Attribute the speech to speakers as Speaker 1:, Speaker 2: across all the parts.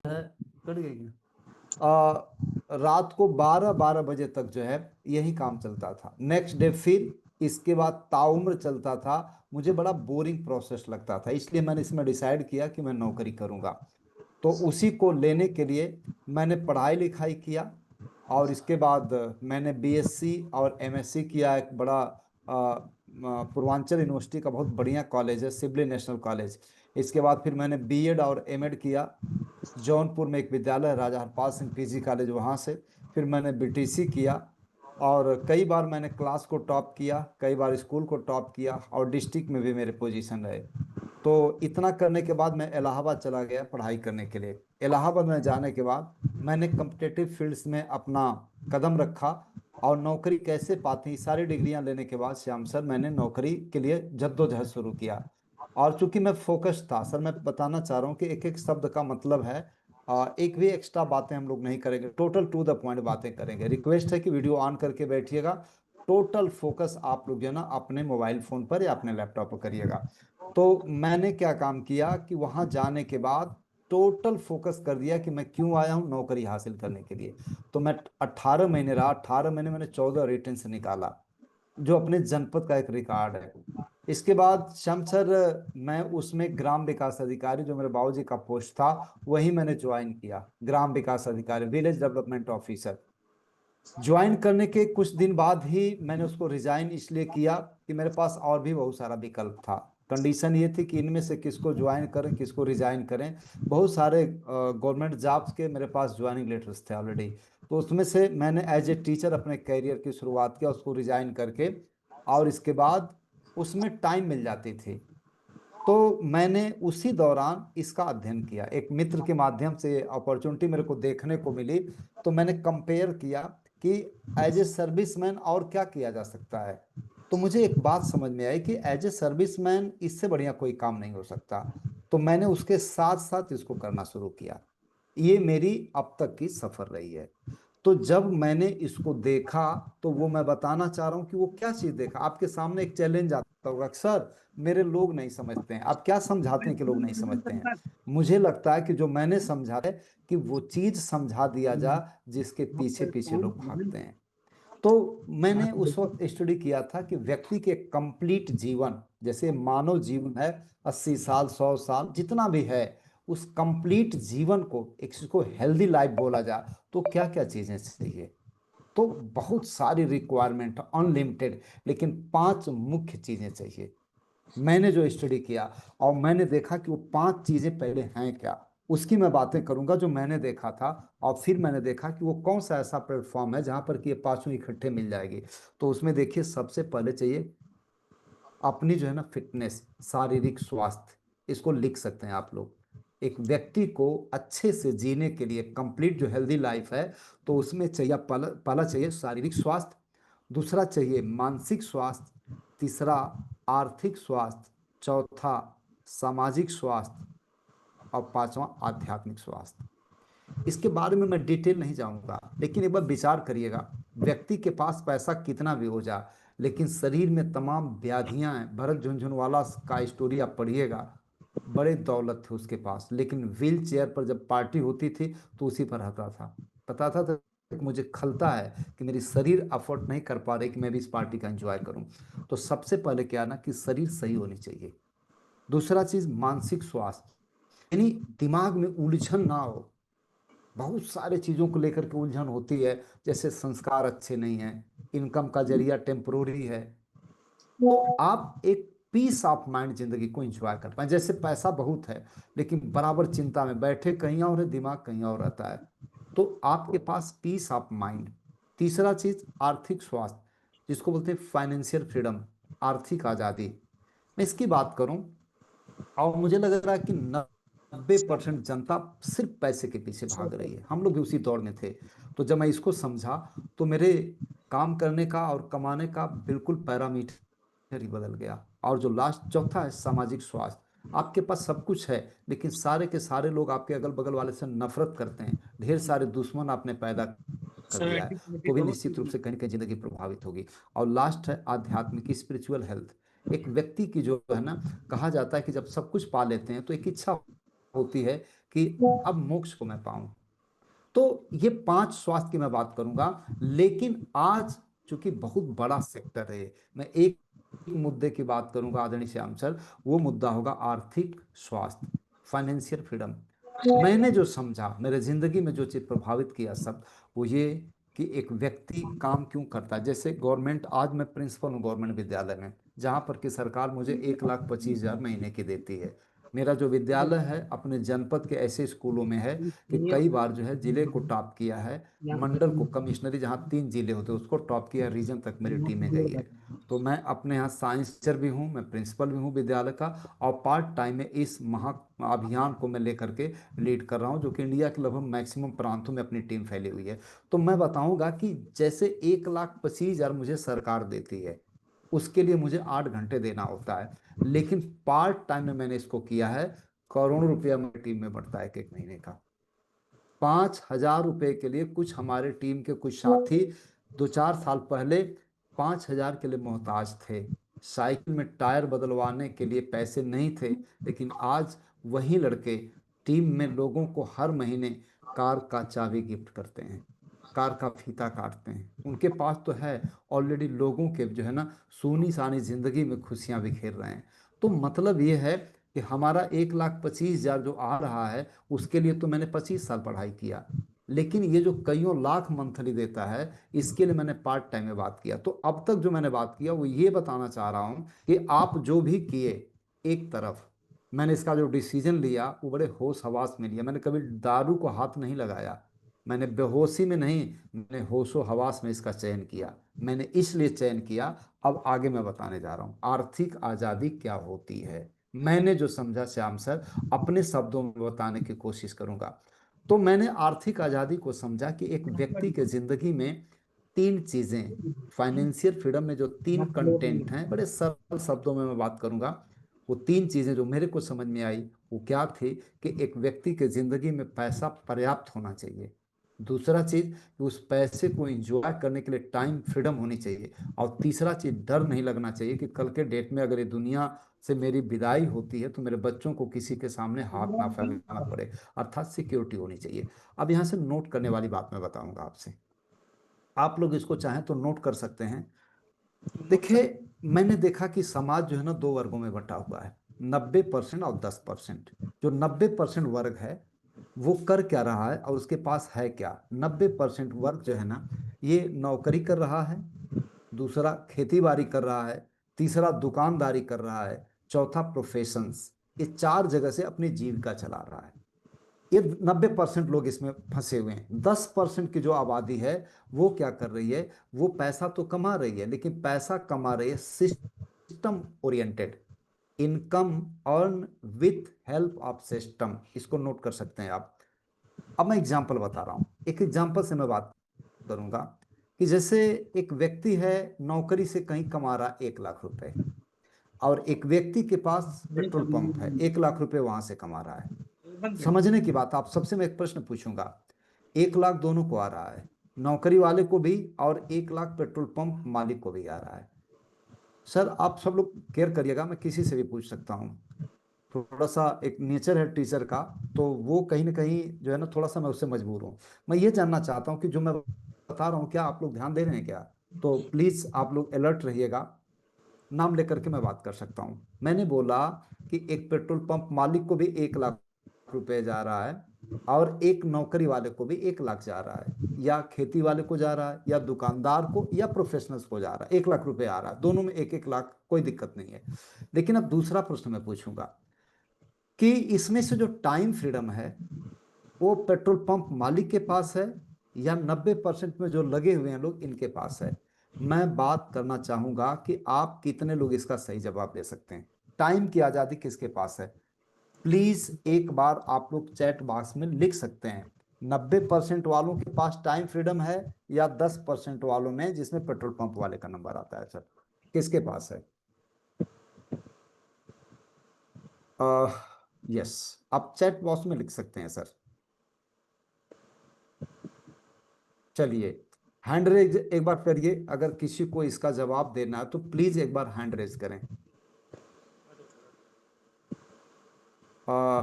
Speaker 1: है, कट गई क्या? रात को 12-12 बजे तक जो है यही काम चलता था। नेक्स्ट डे फिर, इसके बाद ताउम्र चलता था। मुझे बड़ा बोरिंग प्रोसेस लगता था, इसलिए मैंने इसमें डिसाइड किया कि मैं नौकरी करूंगा। तो उसी को लेने के लिए मैंने पढ़ाई लिखाई किया। और इसके बाद मैंने बीएससी और एमएससी किया। एक बड़ा पूर्वांचल यूनिवर्सिटी का बहुत बढ़िया कॉलेज है, सिबली नेशनल कॉलेज। इसके बाद फिर मैंने बीएड और एमएड किया जौनपुर में, एक विद्यालय है, राजा हरपाल सिंह पीजी कॉलेज, वहाँ से। फिर मैंने बीटीसी किया। और कई बार मैंने क्लास को टॉप किया, कई बार स्कूल को टॉप किया, और डिस्ट्रिक्ट में भी मेरे पोजीशन रहे। तो इतना करने के बाद मैं इलाहाबाद चला गया पढ़ाई करने के लिए। इलाहाबाद में जाने के बाद मैंने कम्पिटेटिव फील्ड्स में अपना कदम रखा। और नौकरी कैसे पाती, सारी डिग्रियां लेने के बाद श्याम सर मैंने नौकरी के लिए जद्दोजहद शुरू किया। और चूंकि मैं फोकस था सर, मैं बताना चाह रहा हूँ कि एक एक शब्द का मतलब है। एक भी एक्स्ट्रा बातें हम लोग नहीं करेंगे, टोटल टू द पॉइंट बातें करेंगे। रिक्वेस्ट है कि वीडियो ऑन करके बैठिएगा। टोटल फोकस आप लोग जो है ना अपने मोबाइल फोन पर या अपने लैपटॉप पर करिएगा। तो मैंने क्या काम किया कि वहां जाने के बाद टोटल फोकस कर दिया कि मैं क्यों आया हूं, नौकरी हासिल करने के लिए। तो मैं 18 महीने रहा, 18 महीने मैंने 14 रिटर्न से निकाला, जो अपने जनपद का एक रिकॉर्ड है। इसके बाद श्याम सर, मैं उसमें ग्राम विकास अधिकारी, जो मेरे बाबूजी का पोस्ट था, वही मैंने ज्वाइन किया, ग्राम विकास अधिकारी, विलेज डेवलपमेंट ऑफिसर। ज्वाइन करने के कुछ दिन बाद ही मैंने उसको रिजाइन इसलिए किया कि मेरे पास और भी बहुत सारा विकल्प था। कंडीशन ये थी कि इनमें से किसको ज्वाइन करें, किसको रिजाइन करें। बहुत सारे गवर्नमेंट जॉब्स के मेरे पास ज्वाइनिंग लेटर्स थे ऑलरेडी। तो उसमें से मैंने एज ए टीचर अपने करियर की शुरुआत किया, उसको रिजाइन करके। और इसके बाद उसमें टाइम मिल जाती थी, तो मैंने उसी दौरान इसका अध्ययन किया। एक मित्र के माध्यम से अपॉर्चुनिटी मेरे को देखने को मिली। तो मैंने कंपेयर किया कि एज ए सर्विसमैन और क्या किया जा सकता है। तो मुझे एक बात समझ में आई कि एज ए सर्विसमैन इससे बढ़िया कोई काम नहीं हो सकता। तो मैंने उसके साथ साथ इसको करना शुरू किया। ये मेरी अब तक की सफर रही है। तो जब मैंने इसको देखा, तो वो मैं बताना चाह रहा हूँ कि वो क्या चीज देखा। आपके सामने एक चैलेंज आता होगा, सर मेरे लोग नहीं समझते हैं, आप क्या समझाते हैं कि लोग नहीं समझते हैं। मुझे लगता है कि जो मैंने समझा है, कि वो चीज समझा दिया जा जिसके पीछे पीछे लोग भागते हैं। तो मैंने उस वक्त स्टडी किया था कि व्यक्ति के कंप्लीट जीवन, जैसे मानव जीवन है 80 साल 100 साल जितना भी है, उस कंप्लीट जीवन को एक इसको हेल्दी लाइफ बोला जाए तो क्या क्या चीजें चाहिए। तो बहुत सारी रिक्वायरमेंट, अनलिमिटेड, लेकिन 5 मुख्य चीजें चाहिए। मैंने जो स्टडी किया और मैंने देखा कि वो 5 चीजें पहले हैं क्या, उसकी मैं बातें करूंगा जो मैंने देखा था। और फिर मैंने देखा कि वो कौन सा ऐसा प्लेटफॉर्म है जहां पर कि ये पांचों इकट्ठे मिल जाएगी। तो उसमें देखिए, सबसे पहले चाहिए अपनी जो है ना फिटनेस, शारीरिक स्वास्थ्य। इसको लिख सकते हैं आप लोग। एक व्यक्ति को अच्छे से जीने के लिए, कंप्लीट जो हेल्दी लाइफ है, तो उसमें चाहिए पहला पहला चाहिए शारीरिक स्वास्थ्य। दूसरा चाहिए मानसिक स्वास्थ्य। तीसरा आर्थिक स्वास्थ्य। चौथा सामाजिक स्वास्थ्य। और पांचवा आध्यात्मिक स्वास्थ्य। इसके बारे में मैं डिटेल नहीं जाऊंगा, लेकिन एक बार विचार करिएगा। व्यक्ति के पास पैसा कितना भी हो जाए, लेकिन शरीर में तमाम व्याधियां हैं। भरत झुनझुनवाला का स्टोरी आप पढ़िएगा, बड़े दौलत थे उसके पास, लेकिन व्हील चेयर पर जब पार्टी होती थी तो उसी पर रहता था। बताता था कि मुझे खलता है कि मेरी शरीर अफोर्ड नहीं कर पा रही कि मैं भी इस पार्टी का एंजॉय करूं। तो सबसे पहले क्या ना, कि शरीर सही होनी चाहिए। दूसरा चीज मानसिक स्वास्थ्य, यानी दिमाग में उलझन ना हो। बहुत सारे चीजों को लेकर के उलझन होती है, जैसे संस्कार अच्छे नहीं है, इनकम का जरिया टेम्परोरी है। तो आप एक पीस ऑफ माइंड जिंदगी को एंजॉय कर पाए। जैसे पैसा बहुत है, लेकिन बराबर चिंता में बैठे, कहीं और है, दिमाग कहीं और रहता है। तो आपके पास पीस ऑफ माइंड। तीसरा चीज आर्थिक स्वास्थ्य, जिसको बोलते हैं फाइनेंशियल फ्रीडम, आर्थिक आजादी। मैं इसकी बात करूं, और मुझे लग रहा है कि 90% जनता सिर्फ पैसे के पीछे भाग रही है। हम लोग भी उसी दौर में थे। तो जब मैं इसको समझा, तो मेरे काम करने का और कमाने का बिल्कुल पैरामीटर ही बदल गया। और जो लास्ट चौथा है सामाजिक स्वास्थ्य। आपके पास सब कुछ है, लेकिन सारे के सारे लोग आपके अगल बगल वाले से नफरत करते हैं, ढेर सारे दुश्मन आपने पैदा कर दिया है। तो भी निश्चित रूप से कहीं ना कहीं जिंदगी प्रभावित होगी। और लास्ट है आध्यात्मिक, स्पिरिचुअल हेल्थ। एक व्यक्ति की जो है ना, कहा जाता है कि जब सब कुछ पा लेते हैं तो एक इच्छा होती है कि अब मोक्ष को मैं पाऊं। तो ये 5 स्वास्थ्य की मैं बात करूंगा। लेकिन आज चूंकि बहुत बड़ा सेक्टर है, मैं एक मुद्दे की बात करूंगा आदरणीय श्याम सर। वो मुद्दा होगा आर्थिक स्वास्थ्य, फाइनेंशियल फ्रीडम। मैंने जो समझा, मेरे जिंदगी में जो चीज प्रभावित किया सब, वो ये कि एक व्यक्ति काम क्यों करता है। जैसे गवर्नमेंट, आज मैं प्रिंसिपल हूँ गवर्नमेंट विद्यालय में, जहाँ पर कि सरकार मुझे 1,25,000 महीने की देती है। मेरा जो विद्यालय है अपने जनपद के ऐसे स्कूलों में है कि कई बार जो है जिले को टॉप किया है, मंडल को, कमिश्नरी जहाँ 3 जिले होते हैं उसको टॉप किया, रीजन तक मेरी टीमें गई है। तो मैं अपने यहाँ साइंस टीचर भी हूँ, मैं प्रिंसिपल भी हूँ विद्यालय का, और पार्ट टाइम में इस महा अभियान को मैं लेकर के लीड कर रहा हूँ, जो कि इंडिया के लगभग मैक्सिमम प्रांतों में अपनी टीम फैली हुई है। तो मैं बताऊंगा कि जैसे 1,25,000 मुझे सरकार देती है, उसके लिए मुझे 8 घंटे देना होता है, लेकिन पार्ट टाइम में मैंने इसको किया है, करोड़ों रुपया मेरी टीम में बढ़ता है एक महीने का। 5,000 रुपए के लिए कुछ हमारे टीम के कुछ साथी 2-4 साल पहले 5,000 के लिए मोहताज थे। साइकिल में टायर बदलवाने के लिए पैसे नहीं थे, लेकिन आज वही लड़के टीम में लोगों को हर महीने कार का चाबी गिफ्ट करते हैं, कार का फीता काटते हैं। उनके पास तो है ऑलरेडी, लोगों के जो है ना सूनी सानी जिंदगी में खुशियां बिखेर रहे हैं। तो मतलब ये है कि हमारा 1,25,000 जो आ रहा है, उसके लिए तो मैंने 25 साल पढ़ाई किया, लेकिन ये जो कईयों लाख मंथली देता है, इसके लिए मैंने पार्ट टाइम में बात किया। तो अब तक जो मैंने बात किया वो ये बताना चाह रहा हूं कि आप जो भी किए, एक तरफ मैंने इसका जो डिसीजन लिया वो बड़े होश हवास में लिया। मैंने कभी दारू को हाथ नहीं लगाया, मैंने बेहोशी में नहीं, मैंने होशो हवास में इसका चयन किया। मैंने इसलिए चयन किया। अब आगे मैं बताने जा रहा हूं आर्थिक आजादी क्या होती है। मैंने जो समझा श्याम सर, अपने शब्दों में बताने की कोशिश करूंगा। तो मैंने आर्थिक आजादी को समझा कि एक व्यक्ति के जिंदगी में 3 चीजें, फाइनेंशियल फ्रीडम में जो 3 कंटेंट हैं, बड़े सरल शब्दों में मैं बात करूंगा। वो 3 चीजें जो मेरे को समझ में आई, वो क्या थी कि एक व्यक्ति के जिंदगी में पैसा पर्याप्त होना चाहिए। दूसरा चीज कि उस पैसे को एंजॉय करने के लिए टाइम फ्रीडम होनी चाहिए। और तीसरा चीज, डर नहीं लगना चाहिए कि कल के डेट में अगर ये दुनिया से मेरी विदाई होती है तो मेरे बच्चों को किसी के सामने हाथ ना फैलाना पड़े, अर्थात सिक्योरिटी होनी चाहिए। अब यहाँ से नोट करने वाली बात मैं बताऊंगा आपसे, आप लोग इसको चाहें तो नोट कर सकते हैं। देखिए, मैंने देखा कि समाज जो है ना 2 वर्गों में बंटा हुआ है, 90% और 10%। जो 90% वर्ग है वो कर क्या रहा है और उसके पास है क्या। 90% वर्ग जो है ना, ये नौकरी कर रहा है, दूसरा खेती बाड़ी कर रहा है, तीसरा दुकानदारी कर रहा है, चौथा प्रोफेशंस। ये 4 जगह से अपनी जीविका चला रहा है। ये 90% लोग इसमें फंसे हुए हैं। 10% की जो आबादी है वो क्या कर रही है, वो पैसा तो कमा रही है, लेकिन पैसा कमा रही है system oriented, income earn with help of system. इसको नोट कर सकते हैं आप। अब मैं एग्जांपल बता रहा हूं, एक एग्जांपल से मैं बात करूंगा कि जैसे एक व्यक्ति है, नौकरी से कहीं कमा रहा 1,00,000 रुपए, और एक व्यक्ति के पास पेट्रोल पंप है, 1,00,000 रुपए वहां से कमा रहा है। समझने की बात, आप सबसे मैं एक प्रश्न पूछूंगा, 1,00,000 दोनों को आ रहा है, नौकरी वाले को भी और 1,00,000 पेट्रोल पंप मालिक को भी आ रहा है। सर आप सब लोग केयर करिएगा, मैं किसी से भी पूछ सकता हूँ, थोड़ा सा एक नेचर है टीचर का, तो वो कहीं ना कहीं जो है ना, थोड़ा सा मैं उससे मजबूर हूँ। मैं ये जानना चाहता हूँ कि जो मैं बता रहा हूँ क्या आप लोग ध्यान दे रहे हैं क्या। तो प्लीज आप लोग अलर्ट रहिएगा, नाम लेकर के मैं बात कर सकता हूँ। मैंने बोला कि एक पेट्रोल पंप मालिक को भी 1,00,000 रुपए जा रहा है, और एक नौकरी वाले को भी 1,00,000 जा रहा है, या खेती वाले को जा रहा है, या दुकानदार को, या प्रोफेशनल्स को जा रहा है, 1,00,000 रुपए आ रहा है, दोनों में 1-1 लाख, कोई दिक्कत नहीं है। लेकिन अब दूसरा प्रश्न मैं पूछूंगा कि इसमें से जो टाइम फ्रीडम है, वो पेट्रोल पंप मालिक के पास है, या 90% में जो लगे हुए हैं लोग इनके पास है। मैं बात करना चाहूंगा कि आप कितने लोग इसका सही जवाब दे सकते हैं। टाइम की आजादी किसके पास है। प्लीज एक बार आप लोग चैट बॉक्स में लिख सकते हैं, 90% वालों के पास टाइम फ्रीडम है, या 10% वालों में जिसमें पेट्रोल पंप वाले का नंबर आता है, सर किसके पास है। यस, आप चैट बॉक्स में लिख सकते हैं सर। चलिए, हैंड रेज एक बार करिए, अगर किसी को इसका जवाब देना है तो प्लीज एक बार हैंड रेज करें। आ,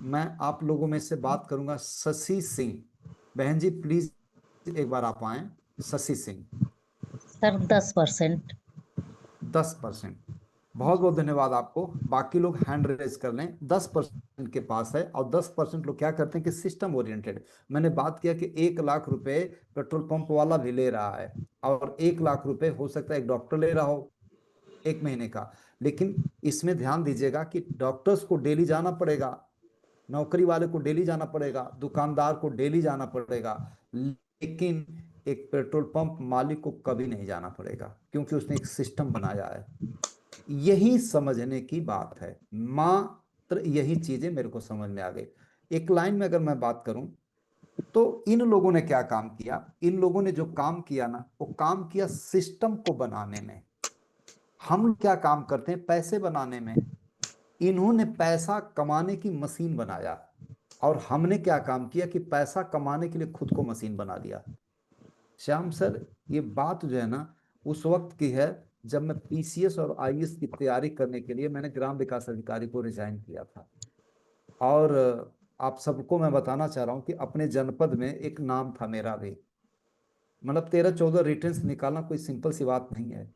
Speaker 1: मैं आप लोगों में से बात करूंगा शशि सिंह। बहन जी प्लीज एक बार आप आए। शशि सिंह।
Speaker 2: सर 10%।
Speaker 1: 10%। बहुत बहुत धन्यवाद आपको। बाकी लोग हैंड रेज कर लें। 10% के पास है, और 10% लोग क्या करते हैं कि सिस्टम ओरिएंटेड। मैंने बात किया कि 1 लाख रुपए पेट्रोल पंप वाला भी ले रहा है, और 1 लाख रुपए हो सकता है एक डॉक्टर ले रहा हो 1 महीने का। लेकिन इसमें ध्यान दीजिएगा कि डॉक्टर्स को डेली जाना पड़ेगा, नौकरी वाले को डेली जाना पड़ेगा, दुकानदार को डेली जाना पड़ेगा, लेकिन एक पेट्रोल पंप मालिक को कभी नहीं जाना पड़ेगा, क्योंकि उसने एक सिस्टम बनाया है। यही समझने की बात है, मात्र यही चीजें मेरे को समझ में आ गई। एक लाइन में अगर मैं बात करूं, तो इन लोगों ने क्या काम किया, इन लोगों ने जो काम किया ना, वो काम किया सिस्टम को बनाने में। हम लोग क्या काम करते हैं पैसे बनाने में। इन्होंने पैसा कमाने की मशीन बनाया, और हमने क्या काम किया कि पैसा कमाने के लिए खुद को मशीन बना लिया। श्याम सर, ये बात जो है ना, उस वक्त की है जब मैं पीसीएस और आईएएस की तैयारी करने के लिए मैंने ग्राम विकास अधिकारी को रिजाइन किया था। और आप सबको मैं बताना चाह रहा हूँ कि अपने जनपद में एक नाम था मेरा भी। मतलब 13-14 रिटर्न्स निकालना कोई सिंपल सी बात नहीं है।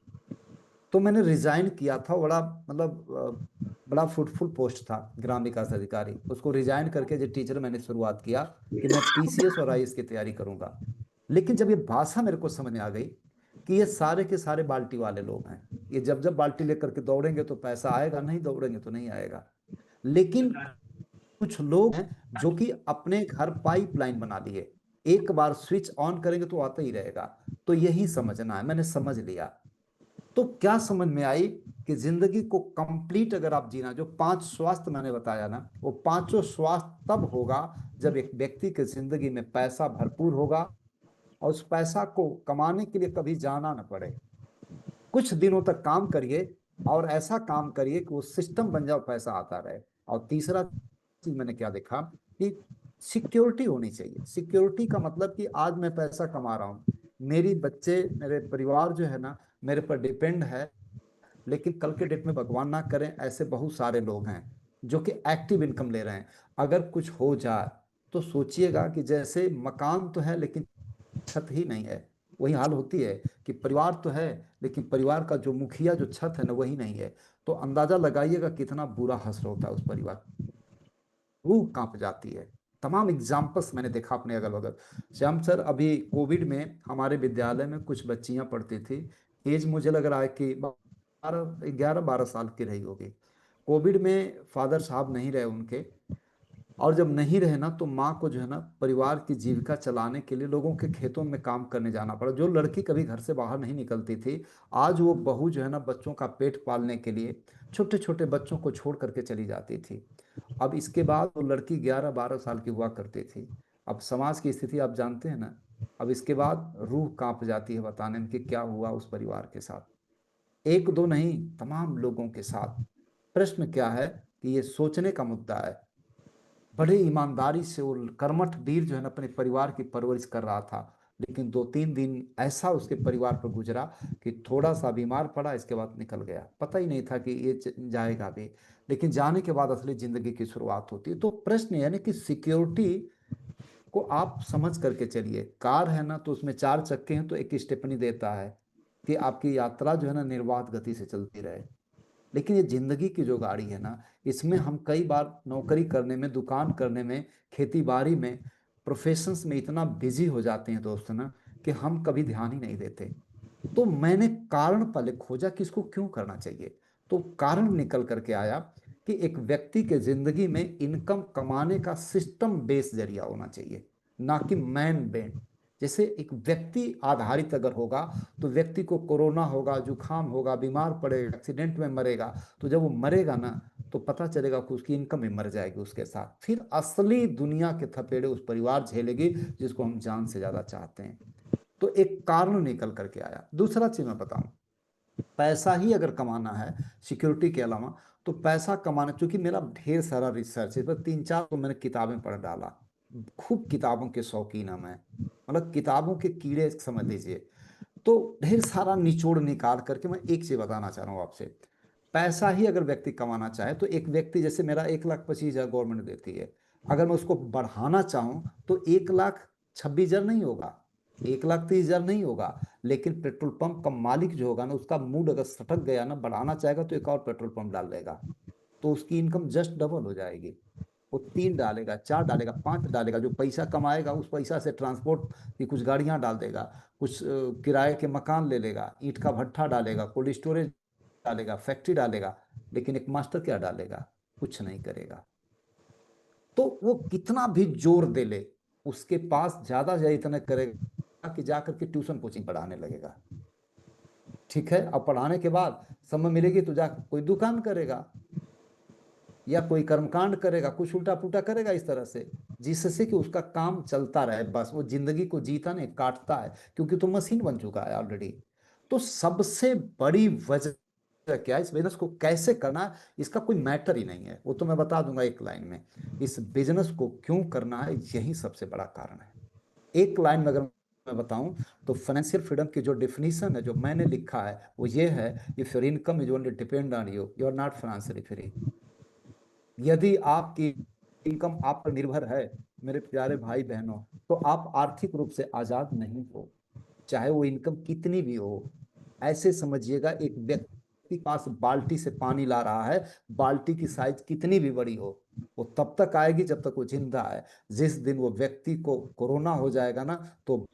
Speaker 1: तो मैंने रिजाइन किया था, बड़ा मतलब बड़ा फ्रूटफुल पोस्ट था ग्राम विकास अधिकारी। उसको रिजाइन करके जो टीचर मैंने शुरुआत किया कि मैं पीसीएस और आईएएस की तैयारी करूंगा। लेकिन जब ये भाषा मेरे को समझ में आ गई कि ये सारे के सारे बाल्टी वाले लोग हैं, ये जब जब बाल्टी लेकर के दौड़ेंगे तो पैसा आएगा, नहीं दौड़ेंगे तो नहीं आएगा। लेकिन कुछ लोग हैं जो कि अपने घर पाइपलाइन बना लिए, एक बार स्विच ऑन करेंगे तो आता ही रहेगा। तो यही समझना है, मैंने समझ लिया। तो क्या समझ में आई कि जिंदगी को कंप्लीट अगर आप जीना, जो 5 स्वास्थ्य मैंने बताया ना, वो पांचों स्वास्थ्य तब होगा जब एक व्यक्ति की जिंदगी में पैसा भरपूर होगा, और उस पैसा को कमाने के लिए कभी जाना ना पड़े। कुछ दिनों तक काम करिए, और ऐसा काम करिए कि वो सिस्टम बन जाओ, पैसा आता रहे। और तीसरा चीज मैंने क्या देखा कि सिक्योरिटी होनी चाहिए। सिक्योरिटी का मतलब कि आज मैं पैसा कमा रहा हूँ, मेरी बच्चे मेरे परिवार जो है ना मेरे पर डिपेंड है। लेकिन कल के डेट में भगवान ना करें, ऐसे बहुत सारे लोग हैं जो कि एक्टिव इनकम ले रहे हैं। अगर कुछ हो जाए तो सोचिएगा कि जैसे मकान तो है लेकिन छत ही नहीं है। वही हाल होती है कि परिवार तो है, लेकिन परिवार का जो मुखिया जो छत है ना वही नहीं है। तो अंदाजा लगाइएगा कितना बुरा हश्र होता है उस परिवार। रूह कांप जाती है। तमाम एग्जाम्पल्स मैंने देखा अपने अगल बगल। श्याम सर, अभी कोविड में हमारे विद्यालय में कुछ बच्चियां पढ़ती थी। एज मुझे लग रहा है कि 12 11 12 साल की रही होगी। कोविड में फादर साहब नहीं रहे उनके, और जब नहीं रहे ना तो माँ को जो है ना परिवार की जीविका चलाने के लिए लोगों के खेतों में काम करने जाना पड़ा। जो लड़की कभी घर से बाहर नहीं निकलती थी, आज वो बहू जो है ना बच्चों का पेट पालने के लिए छोटे छोटे बच्चों को छोड़ करके चली जाती थी। अब इसके बाद वो लड़की 11 12 साल की हुआ करती थी। अब समाज की स्थिति आप जानते हैं ना। अब इसके बाद रूह कांप जाती है बताने में कि क्या हुआ उस परिवार के साथ। एक दो नहीं, तमाम लोगों के साथ। प्रश्न क्या है कि ये सोचने का मुद्दा है। बड़े ईमानदारी से वो कर्मठ वीर जो है ना अपने परिवार की परवरिश कर रहा था। लेकिन 2-3 दिन ऐसा उसके परिवार पर गुजरा कि थोड़ा सा बीमार पड़ा, इसके बाद निकल गया। पता ही नहीं था कि ये जाएगा भी। लेकिन जाने के बाद असली जिंदगी की शुरुआत होती है। तो प्रश्न यानी कि सिक्योरिटी को आप समझ करके चलिए। कार है ना तो उसमें 4 चक्के हैं, तो एक स्टेपनी देता है कि आपकी यात्रा जो है ना निर्बाध गति से चलती रहे। लेकिन ये जिंदगी की जो गाड़ी है ना, इसमें हम कई बार नौकरी करने में, दुकान करने में, खेती बाड़ी में, प्रोफेशंस में इतना बिजी हो जाते हैं दोस्त ना, कि हम कभी ध्यान ही नहीं देते। तो मैंने कारण पहले खोजा कि इसको क्यों करना चाहिए। तो कारण निकल करके आया कि एक व्यक्ति के जिंदगी में इनकम कमाने का सिस्टम बेस्ड जरिया होना चाहिए, ना कि मैन बेन। जैसे एक व्यक्ति आधारित अगर होगा, तो व्यक्ति को कोरोना होगा, जुकाम होगा, बीमार पड़ेगा, एक्सीडेंट में मरेगा। तो जब वो मरेगा ना, तो पता चलेगा कि उसकी इनकम भी मर जाएगी उसके साथ। फिर असली दुनिया के थपेड़े उस परिवार झेलेगी जिसको हम जान से ज्यादा चाहते हैं। तो एक कारण निकल करके आया। दूसरा चीज मैं बताऊं, पैसा ही अगर कमाना है सिक्योरिटी के अलावा, तो पैसा कमाना, चूंकि मेरा ढेर सारा रिसर्च है, इस पर 3-4 तो मैंने किताबें पढ़ डाला। खूब किताबों के शौकीन है मैं, मतलब किताबों के कीड़े समझ लीजिए। तो ढेर सारा निचोड़ निकाल करके मैं एक चीज बताना चाह रहा हूँ आपसे। पैसा ही अगर व्यक्ति कमाना चाहे तो एक व्यक्ति, जैसे मेरा 1,25,000 गवर्नमेंट देती है, अगर मैं उसको बढ़ाना चाहूं तो 1,26,000 नहीं होगा, 1,30,000 नहीं होगा। लेकिन पेट्रोल पंप का मालिक जो होगा ना, उसका मूड अगर सटक गया ना, बढ़ाना चाहेगा तो एक और पेट्रोल पंप डाल देगा, तो उसकी इनकम जस्ट डबल हो जाएगी। वो 3 डालेगा, 4 डालेगा, 5 डालेगा, जो पैसा कमाएगा उस पैसा से ट्रांसपोर्ट की कुछ गाड़ियां डाल देगा, कुछ किराए के मकान ले लेगा, ईंट का भट्ठा डालेगा, कोल्ड स्टोरेज डालेगा, फैक्ट्री डालेगा। लेकिन एक मास्टर क्या डालेगा? कुछ नहीं करेगा। तो वो कितना भी जोर दे ले, उसके पास ज्यादा से इतना करेगा कि जाकर के ट्यूशन कोचिंग पढ़ाने लगेगा। ठीक है, अब पढ़ाने के बाद समय मिलेगी तो जाकर कोई दुकान करेगा या कोई कर्मकांड करेगा, कुछ उल्टा पुल्टा करेगा इस तरह से, जिससे कि उसका काम चलता रहे, बस वो जिंदगी को जीता नहीं काटता है, क्योंकि तो मशीन बन चुका है ऑलरेडी। तो सबसे बड़ी वजह क्या है, इस बिजनेस को कैसे करना है, इसका कोई मैटर ही नहीं है, वो तो मैं बता दूंगा एक लाइन में। इस बिजनेस को क्यों करना है, यही सबसे बड़ा कारण है। एक लाइन में अगर मैं बताऊं तो फाइनेंशियल फ्रीडम की जो डेफिनेशन है, जो मैंने लिखा है, वो ये है: if your income is only depend on you, you are not financially free. यदि आपकी इनकम आप पर निर्भर है, मेरे प्यारे भाई बहनों, तो आप आर्थिक रूप से आजाद नहीं हो, चाहे वो इनकम कितनी भी हो। ऐसे समझिएगा, एक व्यक्ति के पास बाल्टी से पानी ला रहा है, बाल्टी की साइज कितनी भी बड़ी हो, वो तब तक आएगी जब तक वो जिंदा है। जिस दिन वो व्यक्ति को कोरोना हो जाएगा ना, तो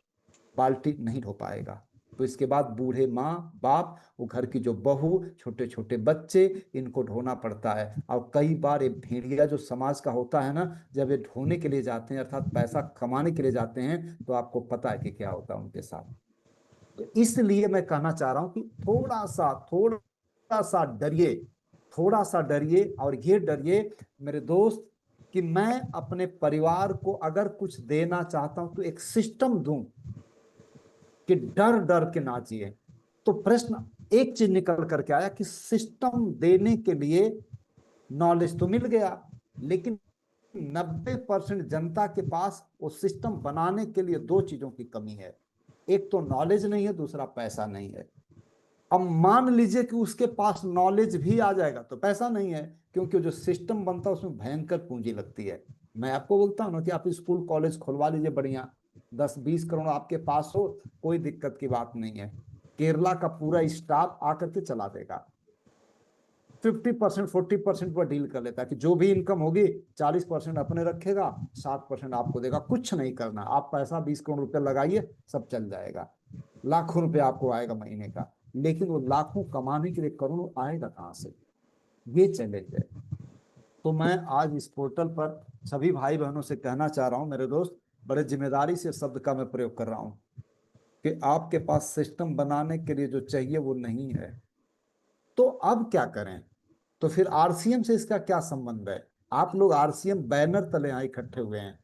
Speaker 1: बाल्टी नहीं ढो पाएगा। तो इसके बाद बूढ़े माँ बाप, वो घर की जो बहू, छोटे छोटे बच्चे, इनको ढोना पड़ता है। और कई बार ये भेड़िया जो समाज का होता है ना, जब ये ढोने के लिए जाते हैं, अर्थात पैसा कमाने के लिए जाते हैं, तो आपको पता है कि क्या होता है उनके साथ। तो इसलिए मैं कहना चाह रहा हूं कि थोड़ा सा डरिए, थोड़ा सा डरिए, और ये डरिए मेरे दोस्त कि मैं अपने परिवार को अगर कुछ देना चाहता हूं तो एक सिस्टम दूं कि डर डर के ना जिए। तो प्रश्न एक चीज निकल करके आया कि सिस्टम देने के लिए नॉलेज तो मिल गया, लेकिन 90% जनता के पास वो सिस्टम बनाने के लिए दो चीजों की कमी है: एक तो नॉलेज नहीं है, दूसरा पैसा नहीं है। अब मान लीजिए कि उसके पास नॉलेज भी आ जाएगा तो पैसा नहीं है, क्योंकि जो सिस्टम बनता है उसमें भयंकर पूंजी लगती है। मैं आपको बोलता हूं ना कि आप स्कूल कॉलेज खुलवा लीजिए बढ़िया, 10-20 करोड़ आपके पास हो, कोई दिक्कत की बात नहीं है। केरला का पूरा स्टाफ आकर के चला देगा। 50% 40% पर डील कर लेता है कि जो भी इनकम होगी 40% अपने रखेगा, 7% आपको देगा। कुछ नहीं करना, आप पैसा 20 करोड़ रुपया लगाइए, सब चल जाएगा। लाखों रुपया आपको आएगा महीने का। लेकिन वो लाखों कमाने के लिए करोड़ों आएगा कहां से? ये चैलेंज है। तो मैं आज इस पोर्टल पर सभी भाई बहनों से कहना चाह रहा हूं, मेरे दोस्त, बड़े जिम्मेदारी से शब्द का मैं प्रयोग कर रहा हूं, कि आपके पास सिस्टम बनाने के लिए जो चाहिए वो नहीं है। तो अब क्या करें? तो फिर आरसीएम से इसका क्या संबंध है? आप लोग आरसीएम बैनर तले यहाँ इकट्ठे हुए हैं,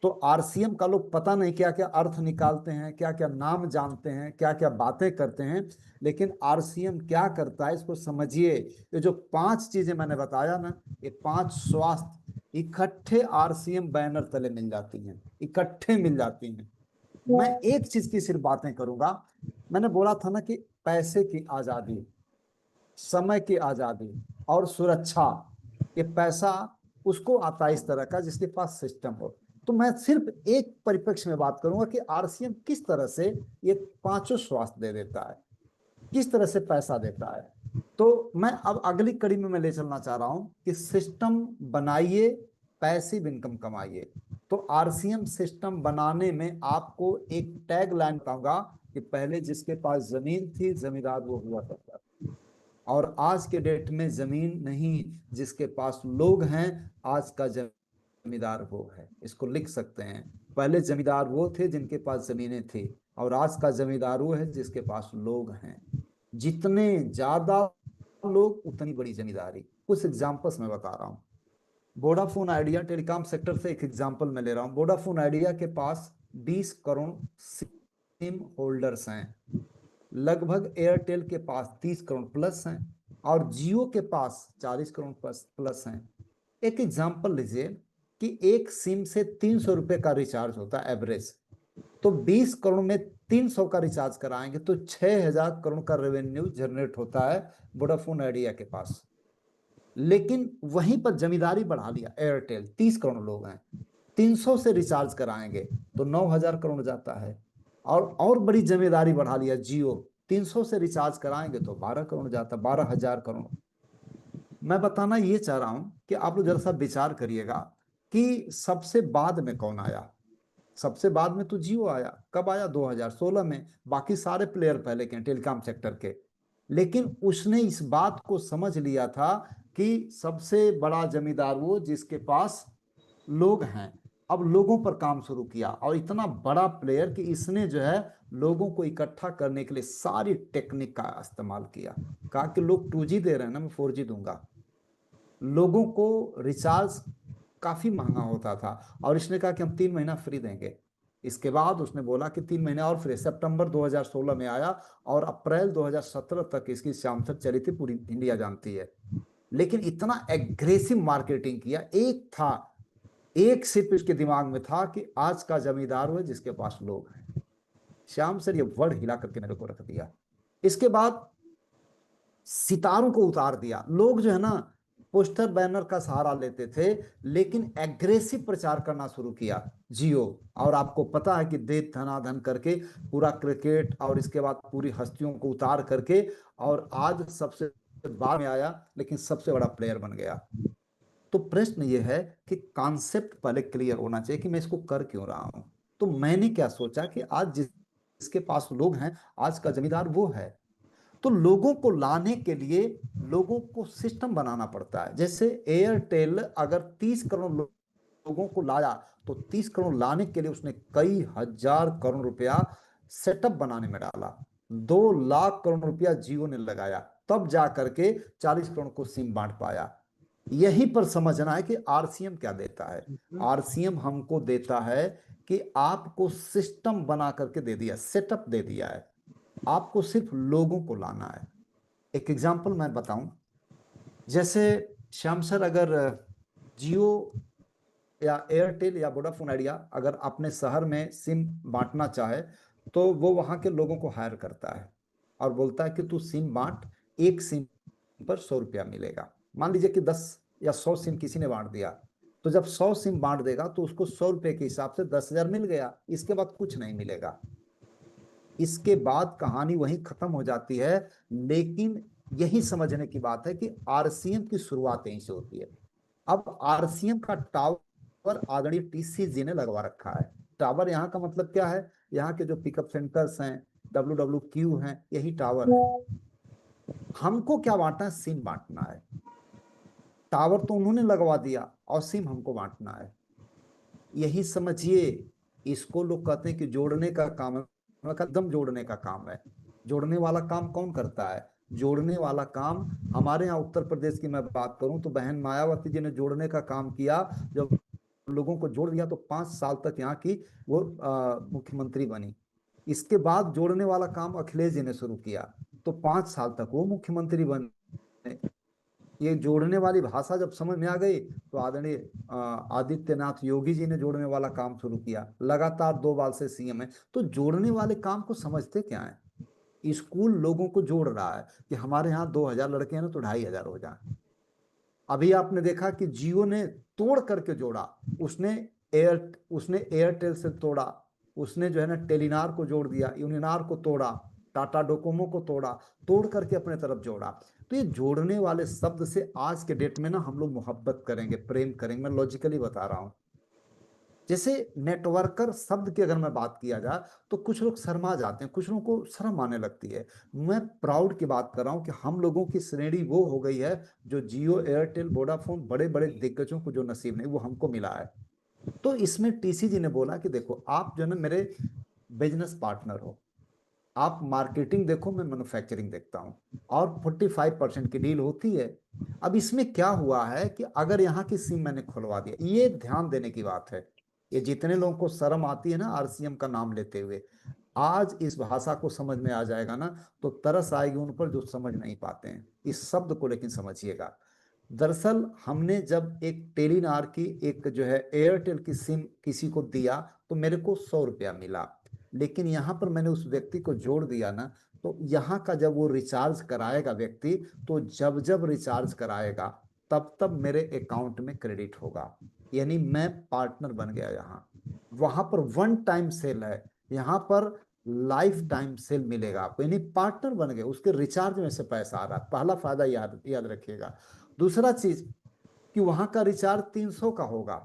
Speaker 1: तो आरसीएम का लोग पता नहीं क्या क्या अर्थ निकालते हैं, क्या क्या नाम जानते हैं, क्या क्या बातें करते हैं। लेकिन आरसीएम क्या करता है इसको समझिए। ये जो 5 चीजें मैंने बताया ना, ये 5 स्वास्थ्य इकट्ठे आरसीएम बैनर तले मिल जाती हैं, इकट्ठे मिल जाती हैं। मैं एक चीज की सिर्फ बातें करूंगा। मैंने बोला था ना कि पैसे की आजादी, समय की आजादी और सुरक्षा, ये पैसा उसको आता है इस तरह का जिसके पास सिस्टम हो। तो मैं सिर्फ एक परिप्रेक्ष्य में बात करूंगा कि आरसीएम किस तरह से ये पांचों स्वास्थ्य दे देता है, किस तरह से पैसा देता है। तो मैं अब अगली कड़ी में मैं ले चलना चाह रहा हूं कि सिस्टम बनाइए, पैसिव इनकम कमाइए। तो आरसीएम सिस्टम बनाने में आपको एक टैग लाइन बताऊंगा कि पहले जिसके पास जमीन थी, जमींदार वो हुआ करता था, और आज के डेट में जमीन नहीं, जिसके पास लोग हैं, आज का जमींदार वो है। इसको लिख सकते हैं: पहले जमींदार वो थे जिनके पास जमीनें थी, और आज का जमींदार वो है जिसके पास लोग हैं। जितने ज्यादा लोग उतनी बड़ी जमींदारी। कुछ एग्जांपल्स मैं बता रहा हूं। वोडाफोन आइडिया, टेलीकॉम सेक्टर से एक एग्जांपल मैं ले रहा हूं। वोडाफोन आइडिया के पास 20 करोड़ सिम होल्डर्स हैं। लगभग एयरटेल के पास 30 करोड़ प्लस हैं, और जियो के पास 40 करोड़ प्लस प्लस हैं। एक एग्जांपल लीजिए कि एक सिम से 300 रुपए का रिचार्ज होता है एवरेज, तो 20 करोड़ में 300 का रिचार्ज कराएंगे तो 6,000 करोड़ का रेवेन्यू जनरेट होता है वोडाफोन आइडिया के पास। लेकिन वहीं पर जमींदारी बढ़ा लिया एयरटेल, 30 करोड़ लोग हैं, 300 से रिचार्ज कराएंगे तो 9,000 करोड़ जाता है। और बड़ी जिम्मेदारी बढ़ा लिया जियो, 300 से रिचार्ज कराएंगे तो 12 करोड़ जाता, 12,000 करोड़। मैं बताना ये चाह रहा हूं कि आप लोग जरा सा विचार करिएगा कि सबसे बाद में कौन आया। सबसे बाद में तो जियो आया। कब आया? 2016 में। बाकी सारे प्लेयर पहले के हैं टेलीकॉम सेक्टर के। लेकिन उसने इस बात को समझ लिया था कि सबसे बड़ा जमींदार वो जिसके पास लोग हैं। अब लोगों पर काम शुरू किया और इतना बड़ा प्लेयर कि इसने जो है लोगों को इकट्ठा करने के लिए सारी टेक्निक का इस्तेमाल किया। कहा कि लोग 2G दे रहे हैं ना, मैं 4G दूंगा। लोगों को रिचार्ज काफी महंगा होता था और इसने कहा कि हम 3 महीना फ्री देंगे। इसके बाद उसने बोला कि 3 महीने और फ्री। सितंबर 2016 में आया और अप्रैल 2017 तक इसकी श्यामसर चली थी, पूरी इंडिया जानती है। लेकिन इतना एग्रेसिव मार्केटिंग किया, एक सिर्फ इसके दिमाग में था कि आज का जमींदार वो है जिसके पास लोग हैं। श्याम सर ये वर्ड हिला करके मेरे को रख दिया। इसके बाद सितारों को उतार दिया। लोग जो है ना पोस्टर बैनर का सहारा लेते थे, लेकिन एग्रेसिव प्रचार करना शुरू किया जियो। और आपको पता है कि दे धनाधन करके पूरा क्रिकेट और इसके बाद पूरी हस्तियों को उतार करके और आज सबसे बाद में आया, लेकिन सबसे बड़ा प्लेयर बन गया। तो प्रश्न ये है कि कॉन्सेप्ट पहले क्लियर होना चाहिए कि मैं इसको कर क्यों रहा हूं। तो मैंने क्या सोचा कि आज जिसके पास लोग हैं, आज का जमींदार वो है। तो लोगों को लाने के लिए लोगों को सिस्टम बनाना पड़ता है। जैसे एयरटेल अगर 30 करोड़ लोगों को लाया तो 30 करोड़ लाने के लिए उसने कई हजार करोड़ रुपया सेटअप बनाने में डाला। 2 लाख करोड़ रुपया जियो ने लगाया, तब जा करके 40 करोड़ को सिम बांट पाया। यहीं पर समझना है कि आरसीएम क्या देता है। आरसीएम हमको देता है कि आपको सिस्टम बना करके दे दिया, सेटअप दे दिया है, आपको सिर्फ लोगों को लाना है। एक एग्जांपल मैं बताऊं, जैसे श्याम सर अगर जियो या एयरटेल या वोडाफोन आइडिया अगर अपने शहर में सिम बांटना चाहे तो वो वहां के लोगों को हायर करता है और बोलता है कि तू सिम बांट, एक सिम पर 100 रुपया मिलेगा। मान लीजिए कि 10 या 100 सिम किसी ने बांट दिया, तो जब 100 सिम बांट देगा तो उसको 100 रुपए के हिसाब से 10,000 मिल गया। इसके बाद कुछ नहीं मिलेगा। इसके बाद कहानी वहीं खत्म हो जाती है। लेकिन यही समझने की बात है कि आरसीएम की शुरुआत यहीं से होती है। अब आरसीएम का टावर आदरणीय टीसी जी ने लगवा रखा है। टावर यहाँ का मतलब क्या है? यहाँ के जो पिकअप सेंटर्स हैं, WWQ हैं, यही टावर है। हमको क्या बांटना है? सिम बांटना है। टावर तो उन्होंने लगवा दिया और सिम हमको बांटना है। यही समझिए। इसको लोग कहते हैं कि जोड़ने का काम है, कदम जोड़ने का काम है। जोड़ने वाला काम कौन करता है? जोड़ने वाला काम हमारे यहाँ उत्तर प्रदेश की मैं बात करूं तो बहन मायावती जी ने जोड़ने का काम किया। जब लोगों को जोड़ दिया तो 5 साल तक यहाँ की वो मुख्यमंत्री बनी। इसके बाद जोड़ने वाला काम अखिलेश जी ने शुरू किया तो 5 साल तक वो मुख्यमंत्री बने। ये जोड़ने वाली भाषा जब समझ में आ गई तो आदरणीय आदित्यनाथ योगी जी ने जोड़ने वाला काम शुरू किया। लगातार 2 बार से सीएम है। तो जोड़ने वाले काम को समझते क्या है? स्कूल लोगों को जोड़ रहा है कि हमारे यहाँ 2,000 लड़के हैं ना तो 2,500 हो जाए। अभी आपने देखा कि जियो ने तोड़ करके जोड़ा। उसने उसने एयरटेल से तोड़ा। उसने जो है ना टेलीनार को जोड़ दिया, यूनिनार को तोड़ा, टाटा डोकोमो को तोड़ा, तोड़ करके अपने तरफ जोड़ा। तो ये जोड़ने वाले शब्द से आज के डेट में ना हम लोग मोहब्बत करेंगे, प्रेम करेंगे। मैं लॉजिकली बता रहा हूं। जैसे नेटवर्कर शब्द की अगर मैं बात किया जाए तो कुछ लोग शर्मा जाते हैं, कुछ लोगों को शर्म आने लगती है। मैं प्राउड की बात कर रहा हूं कि हम लोगों की श्रेणी वो हो गई है जो जियो एयरटेल वोडाफोन बड़े बड़े दिग्गजों को जो नसीब नहीं वो हमको मिला है। तो इसमें टीसी जी ने बोला कि देखो आप जो है ना मेरे बिजनेस पार्टनर हो, आप मार्केटिंग देखो, मैं मैन्युफैक्चरिंग देखता हूं। और 45% की डील होती है। अब इसमें क्या हुआ है कि अगर यहाँ की सिम मैंने खुलवा दिया, ये ध्यान देने की बात है। ये जितने लोगों को शर्म आती है ना आरसीएम का नाम लेते हुए, आज इस भाषा को समझ में आ जाएगा ना तो तरस आएगी उन पर जो समझ नहीं पाते हैं इस शब्द को। लेकिन समझिएगा, दरअसल हमने जब एक टेलीनार की एक जो है एयरटेल की सिम किसी को दिया तो मेरे को 100 रुपया मिला। लेकिन यहाँ पर मैंने उस व्यक्ति को जोड़ दिया ना, तो यहाँ का जब वो रिचार्ज कराएगा व्यक्ति, तो जब जब रिचार्ज कराएगा तब तब मेरे अकाउंट में क्रेडिट होगा। यानी मैं पार्टनर बन गया यहाँ। वहां पर वन टाइम सेल है, यहाँ पर लाइफ टाइम सेल मिलेगा आपको, यानी पार्टनर बन गए, उसके रिचार्ज में से पैसा आ रहा है। पहला फायदा याद याद रखिएगा। दूसरा चीज कि वहां का रिचार्ज 300 का होगा,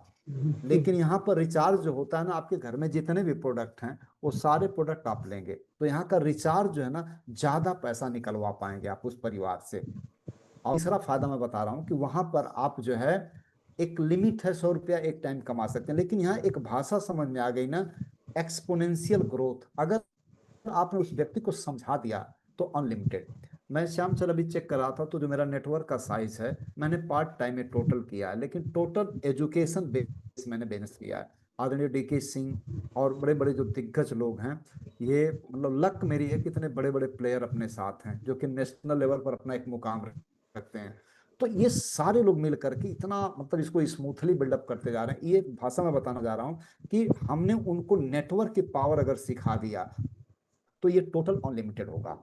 Speaker 1: लेकिन यहाँ पर रिचार्ज जो होता है ना, आपके घर में जितने भी प्रोडक्ट हैं वो सारे प्रोडक्ट आप लेंगे, तो यहाँ का रिचार्ज जो है ना, ज्यादा पैसा निकलवा पाएंगे आप उस परिवार से। और तीसरा फायदा मैं बता रहा हूँ कि वहां पर आप जो है, एक लिमिट है, 100 रुपया एक टाइम कमा सकते हैं, लेकिन यहाँ एक भाषा समझ में आ गई ना, एक्सपोनेंशियल ग्रोथ। अगर आपने उस व्यक्ति को समझा दिया तो अनलिमिटेड। मैं श्याम सर अभी चेक कर रहा था, तो जो मेरा नेटवर्क का साइज है, मैंने पार्ट टाइम में टोटल किया है, लेकिन टोटल एजुकेशन बेस मैंने बिजनेस किया है। आदरणीय डीके सिंह और बड़े बड़े जो दिग्गज लोग हैं, ये मतलब लक मेरी है, कितने बड़े बड़े प्लेयर अपने साथ हैं जो कि नेशनल लेवल पर अपना एक मुकाम रखते हैं। तो ये सारे लोग मिल करके इतना मतलब इसको स्मूथली बिल्डअप करते जा रहे हैं। ये भाषा में बताना जा रहा हूँ कि हमने उनको नेटवर्क की पावर अगर सिखा दिया तो ये टोटल अनलिमिटेड होगा।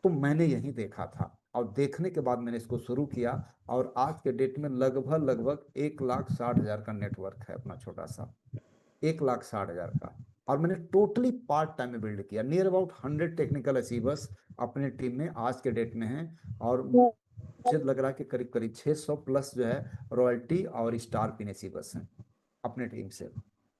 Speaker 1: तो मैंने यही देखा था, और देखने के बाद मैंने इसको शुरू किया, और आज के डेट में लगभग लगभग 1,60,000 का नेटवर्क है अपना छोटा सा, 1,60,000 का। और मैंने टोटली पार्ट टाइम में बिल्ड किया। नियर अबाउट 100 टेक्निकल अचीवर्स अपने टीम में आज के डेट में हैं, और मुझे लग रहा है कि करीब करीब 600 प्लस जो है रॉयल्टी और स्टार पिन अचीवर्स हैं अपने टीम से।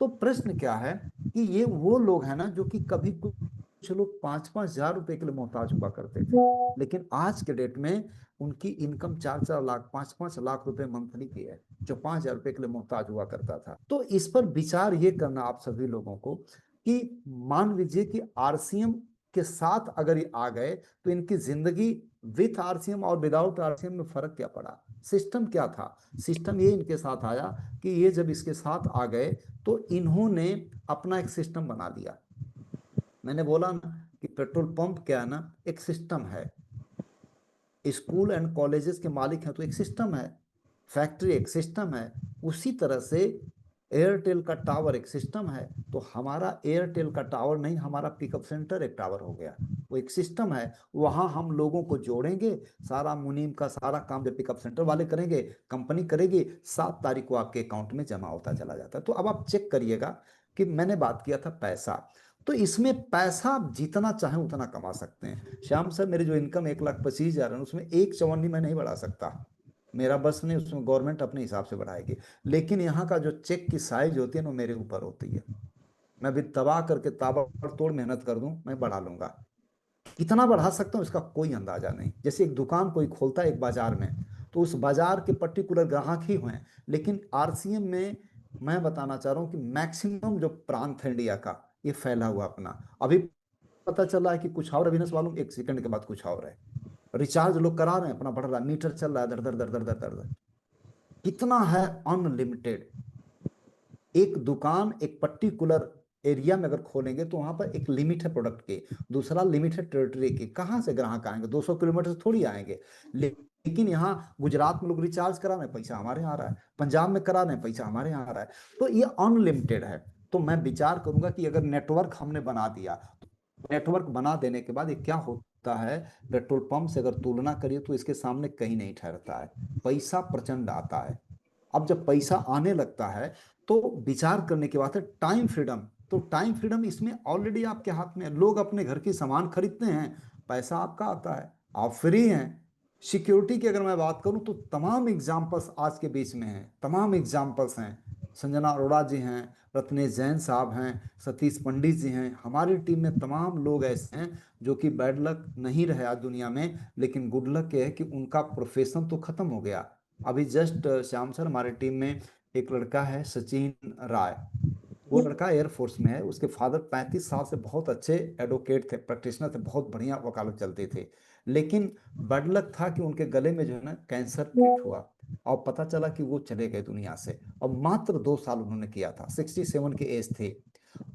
Speaker 1: तो प्रश्न क्या है कि ये वो लोग हैं ना जो कि कभी कुछ लोग 5-5 हजार रुपए के लिए मोहताज हुआ करते थे, लेकिन आज के डेट में उनकी इनकम 4-4 लाख 5-5 लाख रुपए मंथली की है, जो 5 हजार रुपए के लिए मोहताज हुआ करता था। तो इस पर विचार ये करना आप सभी लोगों को कि मान लीजिए कि आरसीएम के साथ अगर ये आ गए तो इनकी जिंदगी विथ आरसीएम और विदाउट आरसीएम में फर्क क्या पड़ा। सिस्टम क्या था, सिस्टम ये इनके साथ आया कि ये जब इसके साथ आ गए तो इन्होंने अपना एक सिस्टम बना दिया। मैंने बोला ना कि पेट्रोल पंप क्या है ना, एक सिस्टम है। स्कूल एंड कॉलेजेस के मालिक हैं तो एक सिस्टम है, फैक्ट्री एक सिस्टम है। उसी तरह से एयरटेल का टावर एक सिस्टम है। तो हमारा एयरटेल का टावर नहीं, हमारा पिकअप सेंटर एक टावर हो गया, वो एक सिस्टम है। वहां हम लोगों को जोड़ेंगे, सारा मुनीम का सारा काम जो पिकअप सेंटर वाले करेंगे, कंपनी करेगी, 7 तारीख को आपके अकाउंट में जमा होता चला जाता है। तो अब आप चेक करिएगा कि मैंने बात किया था पैसा, तो इसमें पैसा आप जितना चाहें उतना कमा सकते हैं। श्याम सर मेरी जो इनकम 1,25,000 है, उसमें एक चवन्नी मैं नहीं बढ़ा सकता, मेरा बस नहीं, उसमें गवर्नमेंट अपने हिसाब से बढ़ाएगी। लेकिन यहाँ का जो चेक की साइज होती है ना, वो मेरे ऊपर होती है। मैं भी दबा करके ताबड़तोड़ मेहनत कर दूं, मैं बढ़ा लूंगा। कितना बढ़ा सकता हूँ इसका कोई अंदाजा नहीं। जैसे एक दुकान कोई खोलता है एक बाजार में, तो उस बाजार के पर्टिकुलर ग्राहक ही हुए, लेकिन आरसीएम में मैं बताना चाह रहा हूँ कि मैक्सिमम जो प्रांत है इंडिया का, ये फैला हुआ अपना। अभी पता चला है कि कुछ और बिजनेस वालों, एक सेकंड के बाद कुछ और है। रिचार्ज लोग करा रहे हैं, अपना बढ़ रहा है, मीटर चल रहा है दर दर दर दर दर दर। कितना है अनलिमिटेड। एक दुकान एक पर्टिकुलर एरिया में अगर खोलेंगे तो वहां पर एक लिमिट है प्रोडक्ट की, दूसरा लिमिट है टेरिटरी की। कहाँ से ग्राहक आएंगे, 200 किलोमीटर से थोड़ी आएंगे। लेकिन यहाँ गुजरात में लोग रिचार्ज करा रहे हैं, पैसा हमारे यहाँ आ रहा है, पंजाब में करा रहे हैं, पैसा हमारे यहाँ आ रहा है। तो ये अनलिमिटेड है। तो मैं विचार करूंगा कि अगर नेटवर्क हमने बना दिया, तो नेटवर्क बना देने के बाद ये क्या होता है, पेट्रोल पंप से अगर तुलना करिए तो इसके सामने कहीं नहीं ठहरता है। पैसा प्रचंड आता है। अब जब पैसा आने लगता है तो विचार करने की बात है टाइम फ्रीडम। तो टाइम फ्रीडम इसमें ऑलरेडी आपके हाथ में है। लोग अपने घर की सामान खरीदते हैं, पैसा आपका आता है, आप फ्री हैं। सिक्योरिटी की अगर मैं बात करूं तो तमाम एग्जाम्पल्स आज के बीच में हैं, तमाम एग्जाम्पल्स हैं। संजना अरोड़ा जी हैं, रत्नेश जैन साहब हैं, सतीश पंडित जी हैं, हमारी टीम में तमाम लोग ऐसे हैं जो कि बैड लक नहीं रहे आज दुनिया में, लेकिन गुड लक ये है कि उनका प्रोफेशन तो खत्म हो गया। अभी जस्ट श्याम सर हमारे टीम में एक लड़का है सचिन राय, वो लड़का एयरफोर्स में है। उसके फादर 35 साल से बहुत अच्छे एडवोकेट थे, प्रैक्टिशनर थे, बहुत बढ़िया वकालत चलते थे। लेकिन बड लक था कि उनके गले में जो है ना कैंसर हिट हुआ, और पता चला कि वो चले गए दुनिया से। और मात्र 2 साल उन्होंने किया था, 67 की एज थी।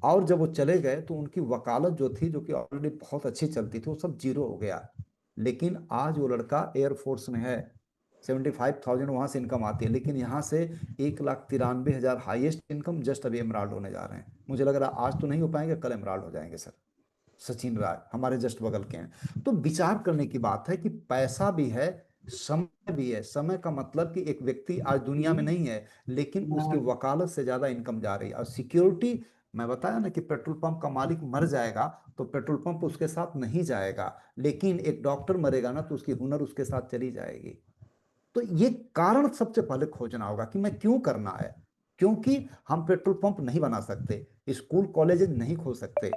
Speaker 1: और जब वो चले गए तो उनकी वकालत जो थी, जो कि ऑलरेडी बहुत अच्छी चलती थी, वो सब जीरो हो गया। लेकिन आज वो लड़का एयरफोर्स में है, 75,000 वहां से इनकम आती है, लेकिन यहाँ से 1,93,000 हाईएस्ट इनकम जस्ट अभी एमराल्ड होने जा रहे हैं। मुझे लग रहा है आज तो नहीं हो पाएंगे, कल एमराल्ड हो जाएंगे सर। सचिन राय हमारे जस्ट बगल के हैं। तो विचार करने की बात है कि पैसा भी है, समय भी है। समय का मतलब कि एक व्यक्ति आज दुनिया में नहीं है, लेकिन उसकी वकालत से ज्यादा इनकम जा रही है। और सिक्योरिटी, मैं बताया ना कि पेट्रोल पंप का मालिक मर जाएगा तो पेट्रोल पंप उसके साथ नहीं जाएगा, लेकिन एक डॉक्टर मरेगा ना तो उसकी हुनर उसके साथ चली जाएगी। तो ये कारण सबसे पहले खोजना होगा कि मैं क्यों करना है। क्योंकि हम पेट्रोल पंप नहीं बना सकते, स्कूल कॉलेज नहीं खोल सकते,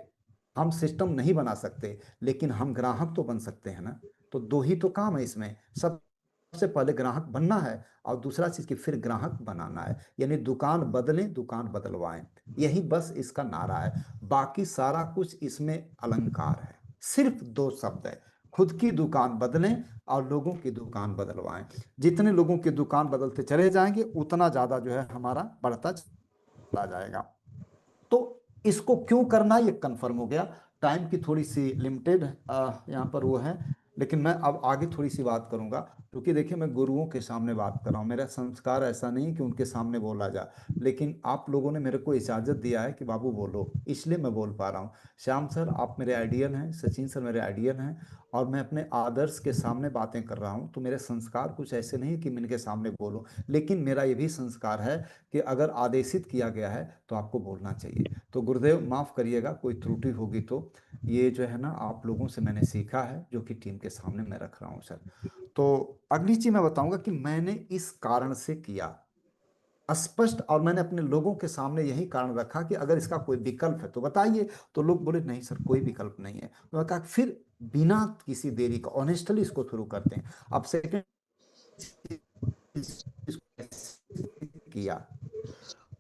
Speaker 1: हम सिस्टम नहीं बना सकते, लेकिन हम ग्राहक तो बन सकते हैं ना। तो दो ही तो काम है इसमें, सबसे पहले ग्राहक बनना है और दूसरा चीज की फिर ग्राहक बनाना है। यानी दुकान बदलें, दुकान बदलवाएं, यही बस इसका नारा है। बाकी सारा कुछ इसमें अलंकार है। सिर्फ दो शब्द है, खुद की दुकान बदलें और लोगों की दुकान बदलवाएं। जितने लोगों की दुकान बदलते चले जाएंगे उतना ज्यादा जो है हमारा बढ़ता चला जाएगा। तो इसको क्यों करना ये कंफर्म हो गया। टाइम की थोड़ी सी लिमिटेड यहाँ पर वो है, लेकिन मैं अब आगे थोड़ी सी बात करूंगा। क्योंकि देखिए मैं गुरुओं के सामने बात कर रहा हूँ, मेरा संस्कार ऐसा नहीं कि उनके सामने बोला जाए, लेकिन आप लोगों ने मेरे को इजाजत दिया है कि बाबू बोलो, इसलिए मैं बोल पा रहा हूँ। श्याम सर आप मेरे आइडियल हैं, सचिन सर मेरे आइडियल हैं, और मैं अपने आदर्श के सामने बातें कर रहा हूँ। तो मेरे संस्कार कुछ ऐसे नहीं कि मैं इनके सामने बोलूँ, लेकिन मेरा ये भी संस्कार है कि अगर आदेशित किया गया है तो आपको बोलना चाहिए। तो गुरुदेव माफ करिएगा कोई त्रुटि होगी तो, ये जो है ना आप लोगों से मैंने सीखा है, जो कि टीम के सामने मैं रख रहा हूँ सर। तो अगली चीज मैं बताऊंगा कि मैंने इस कारण से किया स्पष्ट, और मैंने अपने लोगों के सामने यही कारण रखा कि अगर इसका कोई विकल्प है तो बताइए। तो लोग बोले नहीं सर कोई विकल्प नहीं है। तो मैं कहा फिर बिना किसी देरी का ऑनेस्टली इसको शुरू करते हैं। अब सेकंड किया,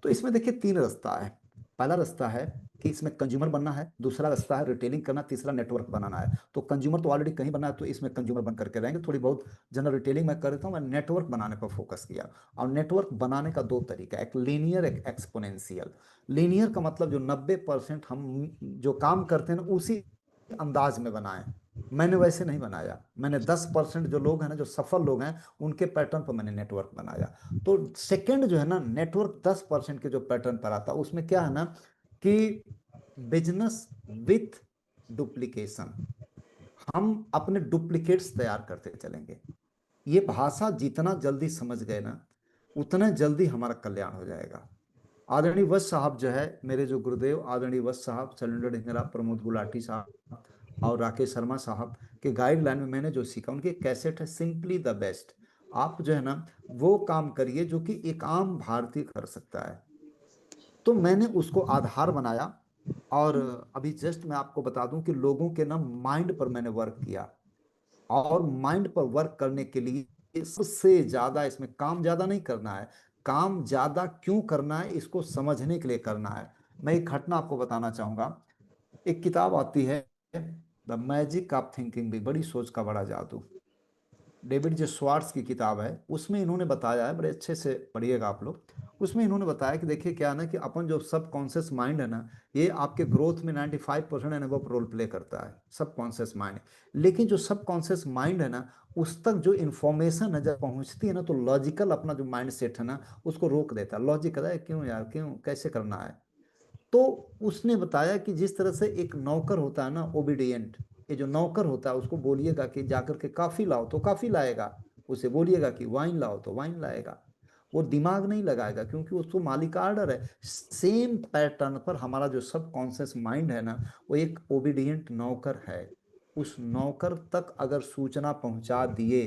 Speaker 1: तो इसमें देखिए तीन रास्ता है। पहला रास्ता है कि इसमें कंज्यूमर बनना है, दूसरा रास्ता है रिटेलिंग करना, तीसरा नेटवर्क बनाना है। तो कंज्यूमर तो ऑलरेडी कहीं बना है, तो इसमें कंज्यूमर बन करके रहेंगे। थोड़ी बहुत जनरल रिटेलिंग मैं कर देता हूँ, मैं नेटवर्क बनाने पर फोकस किया। और नेटवर्क बनाने का दो तरीका, एक लीनियर एक एक्सपोनेंशियल। लीनियर का मतलब जो 90% हम जो काम करते हैं ना उसी अंदाज में बनाएं। मैंने वैसे नहीं बनाया, मैंने 10% जो लोग हैं ना, जो सफल लोग हैं, उनके पैटर्न पर मैंने नेटवर्क बनाया। तो सेकंड जो है ना, नेटवर्क 10% के जो पैटर्न पर आता, उसमें क्या है ना कि बिजनेस विथ डुप्लीकेशन, हम अपने डुप्लीकेट्स तैयार करते चलेंगे। ये भाषा जितना जल्दी समझ गए ना, उतना जल्दी हमारा कल्याण हो जाएगा। आदरणीय वत्स साहब जो है मेरे जो गुरुदेव, आदरणीय वत्स साहब, शैलेंद्र ढिंगरा, प्रमोद गुलाटी साहब और राकेश शर्मा साहब के गाइडलाइन में मैंने जो सीखा, उनकी एक कैसेट है सिंपली द बेस्ट। आप जो है ना वो काम करिए जो कि एक आम भारतीय कर सकता है। तो मैंने उसको आधार बनाया। और अभी जस्ट मैं आपको बता दूं कि लोगों के ना माइंड पर मैंने वर्क किया। और माइंड पर वर्क करने के लिए सबसे ज्यादा इसमें काम ज्यादा नहीं करना है, काम ज्यादा क्यों करना है इसको समझने के लिए करना है। मैं एक घटना आपको बताना चाहूंगा। एक किताब आती है द मैजिक ऑफ थिंकिंग, भी बड़ी सोच का बड़ा जादू, डेविड जे स्वार्ट्स की किताब है। उसमें इन्होंने बताया है, बड़े अच्छे से पढ़िएगा आप लोग। उसमें इन्होंने बताया कि देखिए क्या है ना कि अपन जो सब कॉन्शियस माइंड है ना, ये आपके ग्रोथ में 95% एंड अबव रोल प्ले करता है, सब कॉन्शियस माइंड। लेकिन जो सब कॉन्शियस माइंड है ना, उस तक जो इंफॉर्मेशन है जब पहुंचती है ना, तो लॉजिकल अपना जो माइंड सेट है ना उसको रोक देता है। लॉजिक है क्यों यार, क्यों कैसे करना है। तो उसने बताया कि जिस तरह से एक नौकर होता है ना, ओबीडियंट, ये जो नौकर होता है उसको बोलिएगा कि जाकर के कॉफी लाओ तो कॉफी लाएगा, उसे बोलिएगा कि वाइन लाओ तो वाइन लाएगा। वो दिमाग नहीं लगाएगा क्योंकि उसको मालिक का ऑर्डर है। सेम पैटर्न पर हमारा जो सब कॉन्शियस माइंड है ना, वो एक ओबीडियंट नौकर है। उस नौकर तक अगर सूचना पहुंचा दिए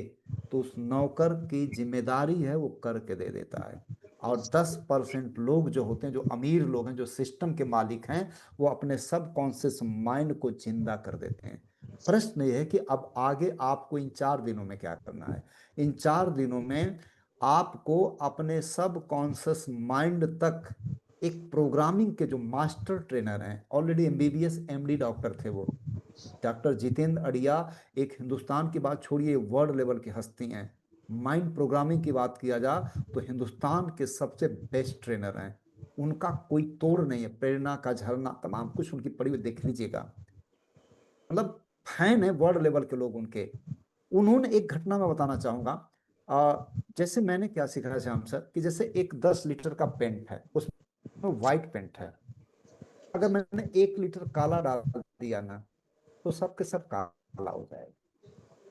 Speaker 1: तो उस नौकर की जिम्मेदारी है वो करके दे देता है। और 10% लोग जो होते हैं, जो अमीर लोग हैं, जो सिस्टम के मालिक हैं, वो अपने सब कॉन्शियस माइंड को जिंदा कर देते हैं। प्रश्न ये है कि अब आगे आपको इन 4 दिनों में क्या करना है। इन 4 दिनों में आपको अपने सब कॉन्शियस माइंड तक एक प्रोग्रामिंग के जो मास्टर ट्रेनर हैं, ऑलरेडी एमबीबीएस एमडी डॉक्टर थे वो, डॉक्टर जितेंद्र अड़िया, एक हिंदुस्तान की बात छोड़िए वर्ल्ड लेवल की हस्ती हैं। माइंड प्रोग्रामिंग की बात किया जा तो हिंदुस्तान के सबसे बेस्ट ट्रेनर हैं। उनका कोई तोड़ नहीं है, प्रेरणा का झरना तमाम कुछ उनकी पढ़ी हुई देख लीजिएगा। मतलब फैन है वर्ल्ड लेवल के लोग उनके। उन्होंने एक घटना में बताना चाहूंगा जैसे मैंने क्या सीखा है श्याम सर, कि जैसे एक 10 लीटर का पेंट है, उसमें व्हाइट पेंट है। अगर मैंने 1 लीटर काला डाल दिया ना, तो सब के सब काला हो जाएगा।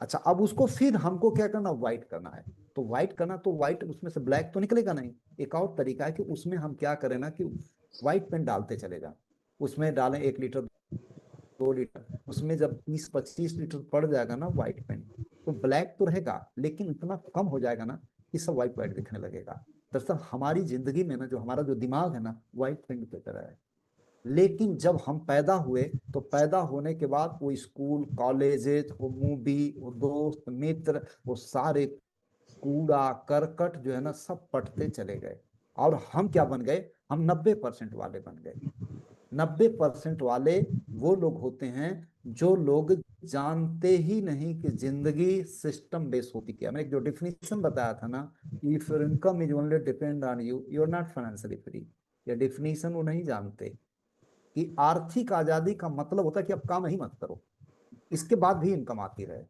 Speaker 1: अच्छा, अब उसको फिर हमको क्या करना, व्हाइट करना है। तो व्हाइट करना, तो व्हाइट उसमें से ब्लैक तो निकलेगा नहीं। एक और तरीका है कि उसमें हम क्या करें ना, कि व्हाइट पेंट डालते चले जाएं। उसमें डालें 1 लीटर, 2 लीटर, उसमें जब 20-25 लीटर पड़ जाएगा ना व्हाइट पेंट, तो ब्लैक तो रहेगा लेकिन इतना कम हो जाएगा ना कि सब व्हाइट व्हाइट दिखने लगेगा। दरअसल हमारी जिंदगी में ना, जो हमारा जो दिमाग है ना, व्हाइट पेंट की तरह है। लेकिन जब हम पैदा हुए, तो पैदा होने के बाद वो स्कूल, कॉलेजेस, वो मूवी, वो दोस्त मित्र, वो सारे कूड़ा करकट जो है ना, सब पटते चले गए। और हम क्या बन गए, हम 90% वाले बन गए। 90% वाले वो लोग होते हैं जो लोग जानते ही नहीं कि जिंदगी सिस्टम बेस्ड होती क्या। मैंने जो डिफिनीशन बताया था ना, if your income is only depend on you, you are not financially free. ये डिफिनीशन वो नहीं जानते कि आर्थिक आजादी का मतलब होता है कि आप काम ही मत करो, इसके बाद भी इनकम आती रहे।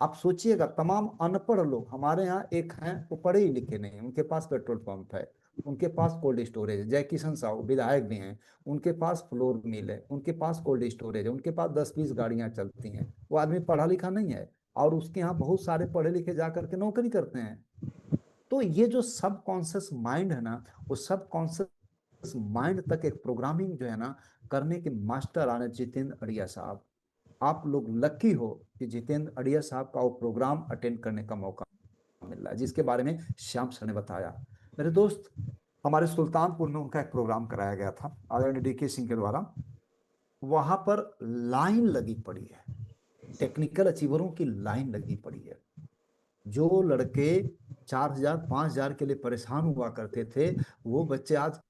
Speaker 1: आप सोचिएगा, तमाम अनपढ़ लोग हमारे यहाँ एक हैं, वो पढ़े ही लिखे नहीं हैं, उनके पास पेट्रोल पंप है, उनके पास कोल्ड स्टोरेज है। जय किशन साहू विधायक भी हैं, उनके पास फ्लोर मिल है, उनके पास कोल्ड स्टोरेज है, उनके पास 10-20 गाड़ियां चलती हैं। वो आदमी पढ़ा लिखा नहीं है, और उसके यहाँ बहुत सारे पढ़े लिखे जा करके नौकरी करते हैं। तो ये जो सब कॉन्शियस माइंड है ना, वो सब कॉन्शियस माइंड तक एक प्रोग्रामिंग जो है ना, करने के मास्टर आने जितेंद्र अड़िया साहब। आप लोग लकी हो कि जितेंद्र अड़िया साहब का वो प्रोग्राम अटेंड करने का मौका मिल रहा है, जिसके बारे में श्याम सर ने बताया। मेरे दोस्त, हमारे सुल्तानपुर में उनका एक प्रोग्राम कराया गया था आदरणीय DK सिंह के द्वारा। वहां पर लाइन लगी पड़ी है, टेक्निकल अचीवरों की लाइन लगी पड़ी है। जो लड़के 4,000 5,000 के लिए परेशान हुआ करते थे, वो बच्चे आज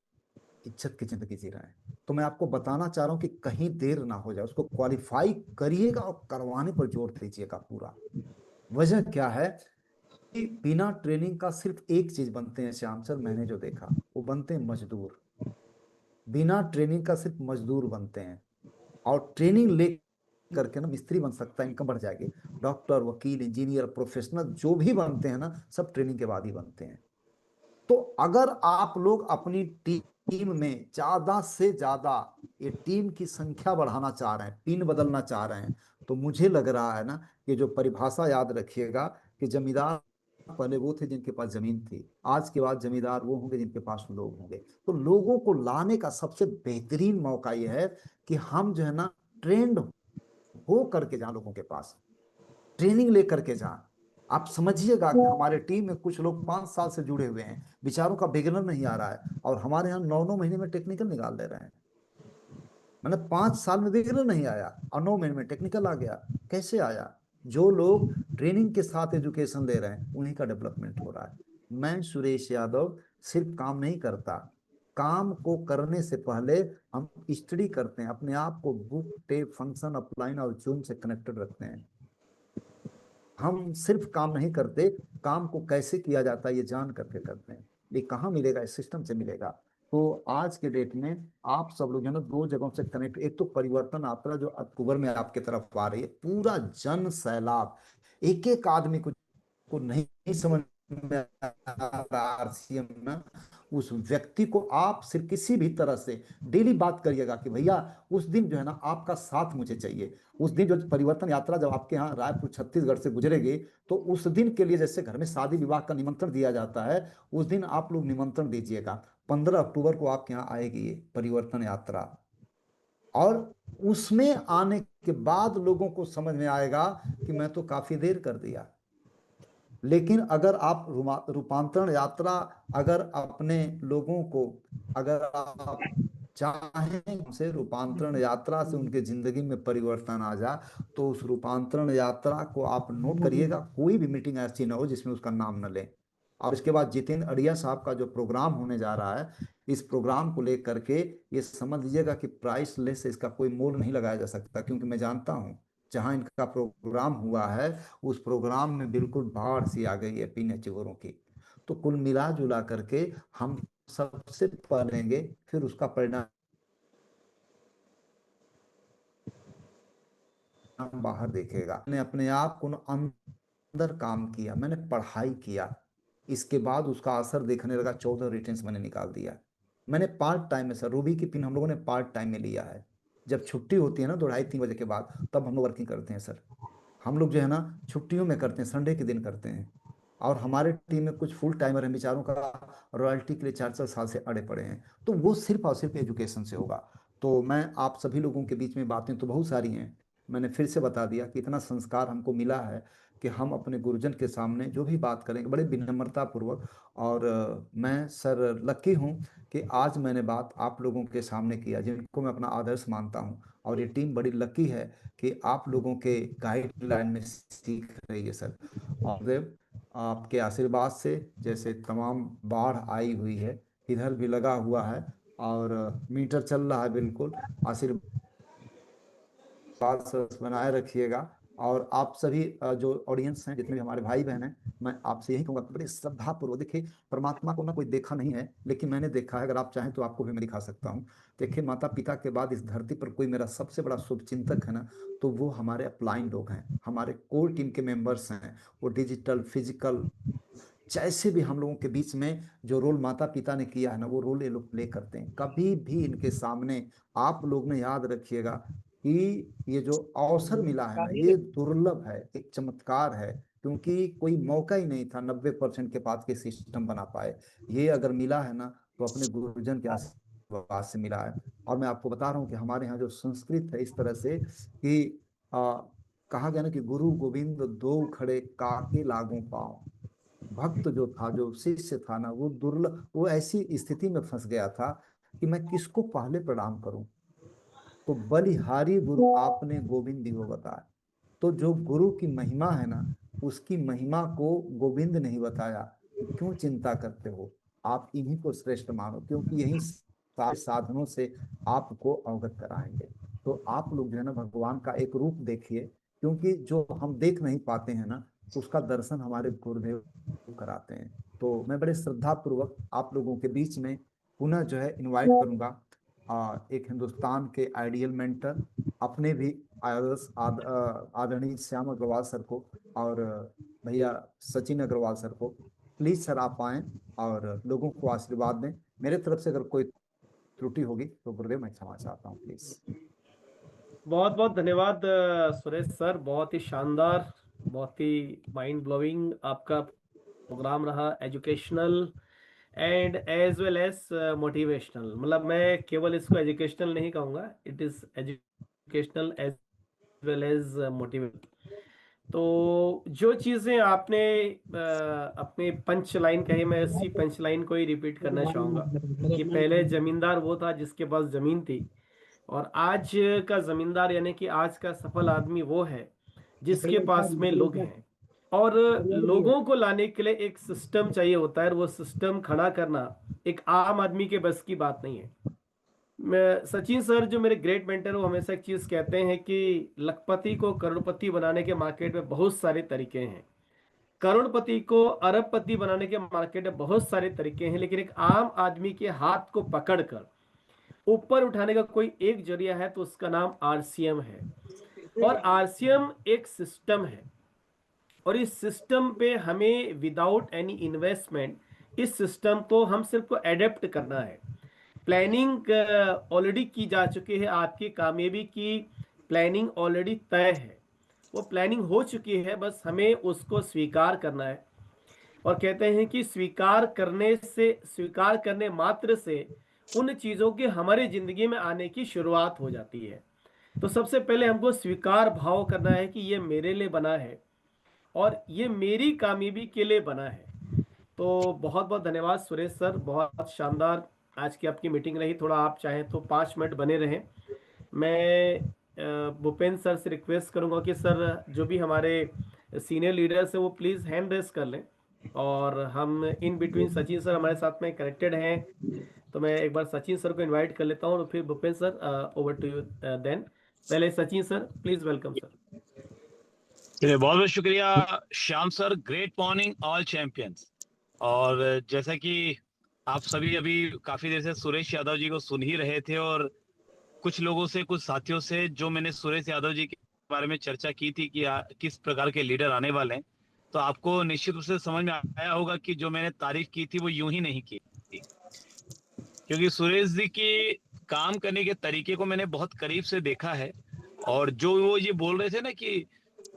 Speaker 1: इज्जत की जिंदगी जी रहे हैं। तो मैं आपको बताना चाह रहा हूँ कि कहीं देर ना हो जाए, उसको क्वालिफाई करिएगा और करवाने पर जोर दीजिएगा पूरा। वजह क्या है कि बिना ट्रेनिंग का सिर्फ एक चीज बनते हैं श्याम सर, मैंने जो देखा, वो बनते हैं मजदूर। बिना ट्रेनिंग का सिर्फ मजदूर बनते हैं। और ट्रेनिंग ले करके ना मिस्त्री बन सकता है, इनकम बढ़ जाएगी। डॉक्टर, वकील, इंजीनियर, प्रोफेशनल जो भी बनते हैं ना, सब ट्रेनिंग के बाद ही बनते हैं। तो अगर आप लोग अपनी टीम में ज्यादा से ज्यादा ये टीम की संख्या बढ़ाना चाह रहे हैं, पिन बदलना चाह रहे हैं, तो मुझे लग रहा है ना, कि जो परिभाषा याद रखिएगा, कि जमींदार पहले वो थे जिनके पास जमीन थी, आज के बाद जमींदार वो होंगे जिनके पास लोग होंगे। तो लोगों को लाने का सबसे बेहतरीन मौका यह है कि हम जो है ना, ट्रेंड हो करके जाए लोगों के पास, ट्रेनिंग लेकर के जाएं। आप समझिएगा कि हमारे टीम में कुछ लोग 5 साल से जुड़े हुए हैं, बेचारों का बिगिनर नहीं आ रहा है, और हमारे यहाँ 9-9 महीने में टेक्निकल निकाल दे रहे हैं। मैंने 5 साल में बिगिनर नहीं आया और 9 महीने में टेक्निकल आ गया। कैसे आया? जो लोग ट्रेनिंग के साथ एजुकेशन ले रहे हैं, उन्हीं का डेवलपमेंट हो रहा है। मैं सुरेश यादव सिर्फ काम नहीं करता, काम को करने से पहले हम स्टडी करते हैं, अपने आप को बुक, टेप, फंक्शन, अपलाइन और जूम से कनेक्टेड रखते हैं। हम सिर्फ काम नहीं करते, काम को कैसे किया जाता है ये जान करके करते हैं। ये कहाँ मिलेगा? इस सिस्टम से मिलेगा। तो आज के डेट में आप सब लोग जो है ना, दो जगहों से कनेक्ट, एक तो परिवर्तन यात्रा जो अक्टूबर में आपके तरफ आ रही है, पूरा जन सैलाब, एक एक आदमी को नहीं समझ में आ रहा RCM ना, उस व्यक्ति को आप सिर्फ किसी भी तरह से डेली बात करिएगा कि भैया, उस दिन जो है ना, आपका साथ मुझे चाहिए। उस दिन जो परिवर्तन यात्रा जब आपके यहाँ रायपुर छत्तीसगढ़ से गुजरेगी, तो उस दिन के लिए जैसे घर में शादी विवाह का निमंत्रण दिया जाता है, उस दिन आप लोग निमंत्रण दीजिएगा। 15 अक्टूबर को आपके यहाँ आएगी ये परिवर्तन यात्रा। और उसमें आने के बाद लोगों को समझ में आएगा कि मैं तो काफी देर कर दिया। लेकिन अगर आप रूपांतरण यात्रा, अगर अपने लोगों को, अगर आप चाहें से रूपांतरण यात्रा से उनके जिंदगी में परिवर्तन आ जाए, तो उस रूपांतरण यात्रा को आप नोट करिएगा, कोई भी मीटिंग ऐसी ना हो जिसमें उसका नाम न लें। और इसके बाद जितेंद्र अड़िया साहब का जो प्रोग्राम होने जा रहा है, इस प्रोग्राम को लेकर के ये समझ लीजिएगा कि प्राइस लेस, इसका कोई मोल नहीं लगाया जा सकता, क्योंकि मैं जानता हूँ जहां इनका प्रोग्राम हुआ है, उस प्रोग्राम में बिल्कुल बाढ़ सी आ गई है पीने चोरों की। तो कुल मिला जुला करके हम सबसे पढ़ेंगे, फिर उसका परिणाम बाहर देखेगा। अपने अपने आप को अंदर काम किया, मैंने पढ़ाई किया। इसके बाद उसका असर देखने लगा, 14 रिटर्न्स मैंने निकाल दिया। मैंने पार्ट टाइम में सर, रूबी की पिन हम लोगों ने पार्ट टाइम में लिया है। जब छुट्टी होती है ना 2 ढाई 3 बजे के बाद, तब हम लोग वर्किंग करते हैं सर। हम लोग जो है ना छुट्टियों में करते हैं, संडे के दिन करते हैं। और हमारे टीम में कुछ फुल टाइमर हैं बेचारों का, रॉयल्टी के लिए 4 4 साल से अड़े पड़े हैं। तो वो सिर्फ और सिर्फ एजुकेशन से होगा। तो मैं आप सभी लोगों के बीच में, बातें तो बहुत सारी हैं, मैंने फिर से बता दिया कि इतना संस्कार हमको मिला है कि हम अपने गुरुजन के सामने जो भी बात करेंगे बड़े विनम्रता पूर्वक। और मैं सर लकी हूँ कि आज मैंने बात आप लोगों के सामने किया, जिनको मैं अपना आदर्श मानता हूँ। और ये टीम बड़ी लकी है कि आप लोगों के गाइडलाइन में सीख रही है सर। और देव, आपके आशीर्वाद से जैसे तमाम बाढ़ आई हुई है, इधर भी लगा हुआ है, और मीटर चल रहा है बिल्कुल। आशीर्वाद सर बनाए रखिएगा। और आप सभी जो ऑडियंस हैं, जितने भी हमारे भाई बहन हैं, मैं आपसे यही कहूंगा कि बड़ी श्रद्धा पूर्वक देखिए। परमात्मा को ना कोई देखा नहीं है, लेकिन मैंने देखा है। अगर आप चाहें तो आपको भी मैं दिखा सकता हूँ। देखिए, माता पिता के बाद इस धरती पर कोई मेरा सबसे बड़ा शुभचिंतक है ना, तो वो हमारे अपलाइन लोग हैं, हमारे कोर टीम के मेंबर्स हैं। वो डिजिटल फिजिकल जैसे भी हम लोगों के बीच में जो रोल माता पिता ने किया है ना, वो रोल ये लोग प्ले करते हैं। कभी भी इनके सामने आप लोग ने याद रखिएगा कि ये जो अवसर मिला है ना, ये दुर्लभ है, एक चमत्कार है। क्योंकि कोई मौका ही नहीं था 90% के पास के सिस्टम बना पाए। ये अगर मिला है ना, तो अपने गुरुजन के आशीर्वाद से मिला है। और मैं आपको बता रहा हूँ कि हमारे यहाँ जो संस्कृत है इस तरह से कि कहा गया ना कि गुरु गोविंद दो खड़े काके लागू पाँव। भक्त जो था, जो शिष्य था ना, वो दुर्लभ, वो ऐसी स्थिति में फंस गया था कि मैं किसको पहले प्रणाम करूं। तो बलिहारी गुरु आपने गोविंद दियो बताया। तो जो गुरु की महिमा है ना, उसकी महिमा को गोविंद नहीं बताया कि क्यों चिंता करते हो, आप इन्हीं को श्रेष्ठ मानो, क्योंकि यही सारे साधनों से आपको अवगत कराएंगे। तो आप लोग जो है ना, भगवान का एक रूप देखिए। क्योंकि जो हम देख नहीं पाते हैं ना, उसका दर्शन हमारे गुरुदेव कराते हैं। तो मैं बड़े श्रद्धा पूर्वक आप लोगों के बीच में पुनः जो है इनवाइट करूंगा एक हिंदुस्तान के आइडियल मेंटर, अपने भी आदरणीय श्याम अग्रवाल सर को, और भैया सचिन अग्रवाल सर को। प्लीज सर आप आएं और लोगों को आशीर्वाद दें। मेरे तरफ से अगर कोई त्रुटि होगी तो गुरुदेव मैं क्षमा चाहता हूँ, प्लीज।
Speaker 3: बहुत बहुत धन्यवाद सुरेश सर, बहुत ही शानदार, बहुत ही माइंड ब्लोइंग आपका प्रोग्राम रहा, educational and as well as motivational. मतलब मैं केवल इसको एजुकेशनल नहीं कहूँगा, it is educational as well as motivational. तो जो चीज़ें आपने अपने पंच लाइन कही, मैं उसी पंच लाइन को ही रिपीट करना चाहूँगा कि पहले जमींदार वो था जिसके पास ज़मीन थी, और आज का जमींदार यानी कि आज का सफल आदमी वो है जिसके पास में लोग हैं। और लोगों को लाने के लिए एक सिस्टम चाहिए होता है, और वो सिस्टम खड़ा करना एक आम आदमी के बस की बात नहीं है। मैं सचिन सर जो मेरे ग्रेट मेंटर, वो हमेशा एक चीज कहते हैं कि लखपति को करोड़पति बनाने के मार्केट में बहुत सारे तरीके हैं, करोड़पति को अरबपति बनाने के मार्केट में बहुत सारे तरीके हैं, लेकिन एक आम आदमी के हाथ को पकड़कर ऊपर उठाने का कोई एक जरिया है, तो उसका नाम आरसीएम है। और आरसीएम एक सिस्टम है, और इस सिस्टम पे हमें विदाउट एनी इन्वेस्टमेंट इस सिस्टम को हम सिर्फ को एडेप्ट करना है। प्लानिंग ऑलरेडी की जा चुकी है, आपकी कामयाबी की प्लानिंग ऑलरेडी तय है, वो प्लानिंग हो चुकी है, बस हमें उसको स्वीकार करना है। और कहते हैं कि स्वीकार करने मात्र से उन चीज़ों के हमारे जिंदगी में आने की शुरुआत हो जाती है। तो सबसे पहले हमको स्वीकार भाव करना है कि ये मेरे लिए बना है और ये मेरी कामयाबी के लिए बना है। तो बहुत बहुत धन्यवाद सुरेश सर, बहुत शानदार आज की आपकी मीटिंग रही। थोड़ा आप चाहें तो 5 मिनट बने रहें। मैं भूपेंद्र सर से रिक्वेस्ट करूंगा कि सर जो भी हमारे सीनियर लीडर्स हैं वो प्लीज़ हैंड रेस कर लें, और हम इन बिटवीन सचिन सर हमारे साथ में कनेक्टेड हैं, तो मैं एक बार सचिन सर को इनवाइट कर लेता हूँ और फिर Bhupendra sir over to you then. पहले Sachin sir, please welcome sir.
Speaker 4: चलिए, बहुत बहुत शुक्रिया Shyam sir. Great morning all champions. और जैसा कि आप सभी अभी काफी देर से सुरेश यादव जी को सुन ही रहे थे, और कुछ लोगों से, कुछ साथियों से जो मैंने सुरेश यादव जी के बारे में चर्चा की थी कि किस प्रकार के लीडर आने वाले हैं, तो आपको निश्चित रूप से समझ में आया होगा कि जो मैंने तारीफ की थी वो यूं ही नहीं की थी, क्योंकि सुरेश जी की काम करने के तरीके को मैंने बहुत करीब से देखा है। और जो वो ये बोल रहे थे ना कि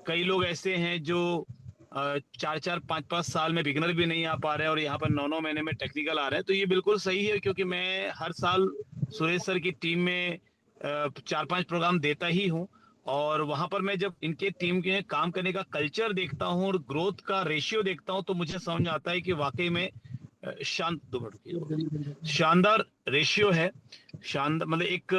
Speaker 4: कई लोग ऐसे हैं जो 4-4 5-5 साल में बिगनर भी नहीं आ पा रहे हैं और यहाँ पर 9-9 महीने में टेक्निकल आ रहे हैं, तो ये बिल्कुल सही है, क्योंकि मैं हर साल सुरेश सर की टीम में 4-5 प्रोग्राम देता ही हूँ। और वहां पर मैं जब इनके टीम के काम करने का कल्चर देखता हूँ और ग्रोथ का रेशियो देखता हूँ, तो मुझे समझ आता है कि वाकई में शानदार रेशियो है। शानदार मतलब एक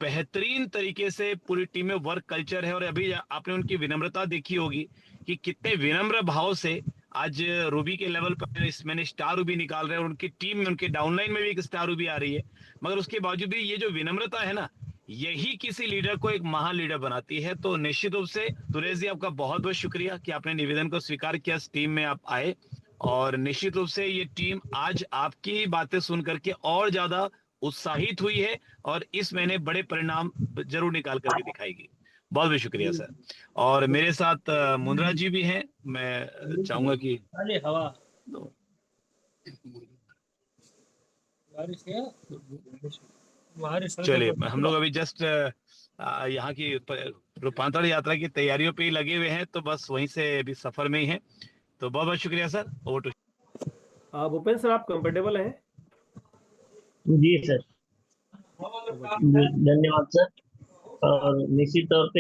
Speaker 4: बेहतरीन तरीके से पूरी टीम में वर्क कल्चर है। और अभी आपने उनकी विनम्रता देखी होगी कि कितने विनम्र भाव से आज रूबी के लेवल पर मैंने स्टार रूबी निकाल रहे हैं, और उनकी टीम में उनके डाउनलाइन में भी एक स्टार रूबी आ रही है। मगर उसके बावजूद भी ये जो विनम्रता है ना, यही किसी लीडर को एक महान लीडर बनाती है। तो निश्चित रूप से सुरेश जी, आपका बहुत बहुत शुक्रिया कि आपने निवेदन को स्वीकार किया, इस टीम में आप आए। और निश्चित रूप से ये टीम आज आपकी बातें सुन करके और ज्यादा उत्साहित हुई है और इस महीने बड़े परिणाम जरूर निकाल करके दिखाएगी। बहुत बहुत शुक्रिया सर। और मेरे साथ मुंद्रा जी भी हैं, मैं चाहूंगा कि
Speaker 5: अरे हवा बारिश है, बारिश
Speaker 4: चलिए, हम लोग अभी जस्ट यहाँ की रूपांतरण यात्रा की तैयारियों पे ही लगे हुए हैं, तो बस वहीं से अभी सफर में ही हैं। तो बहुत बहुत शुक्रिया sir. Over to.
Speaker 3: Bhupendra sir, आप कंफर्टेबल हैं?
Speaker 5: जी सर, धन्यवाद सर। और निश्चित तौर पे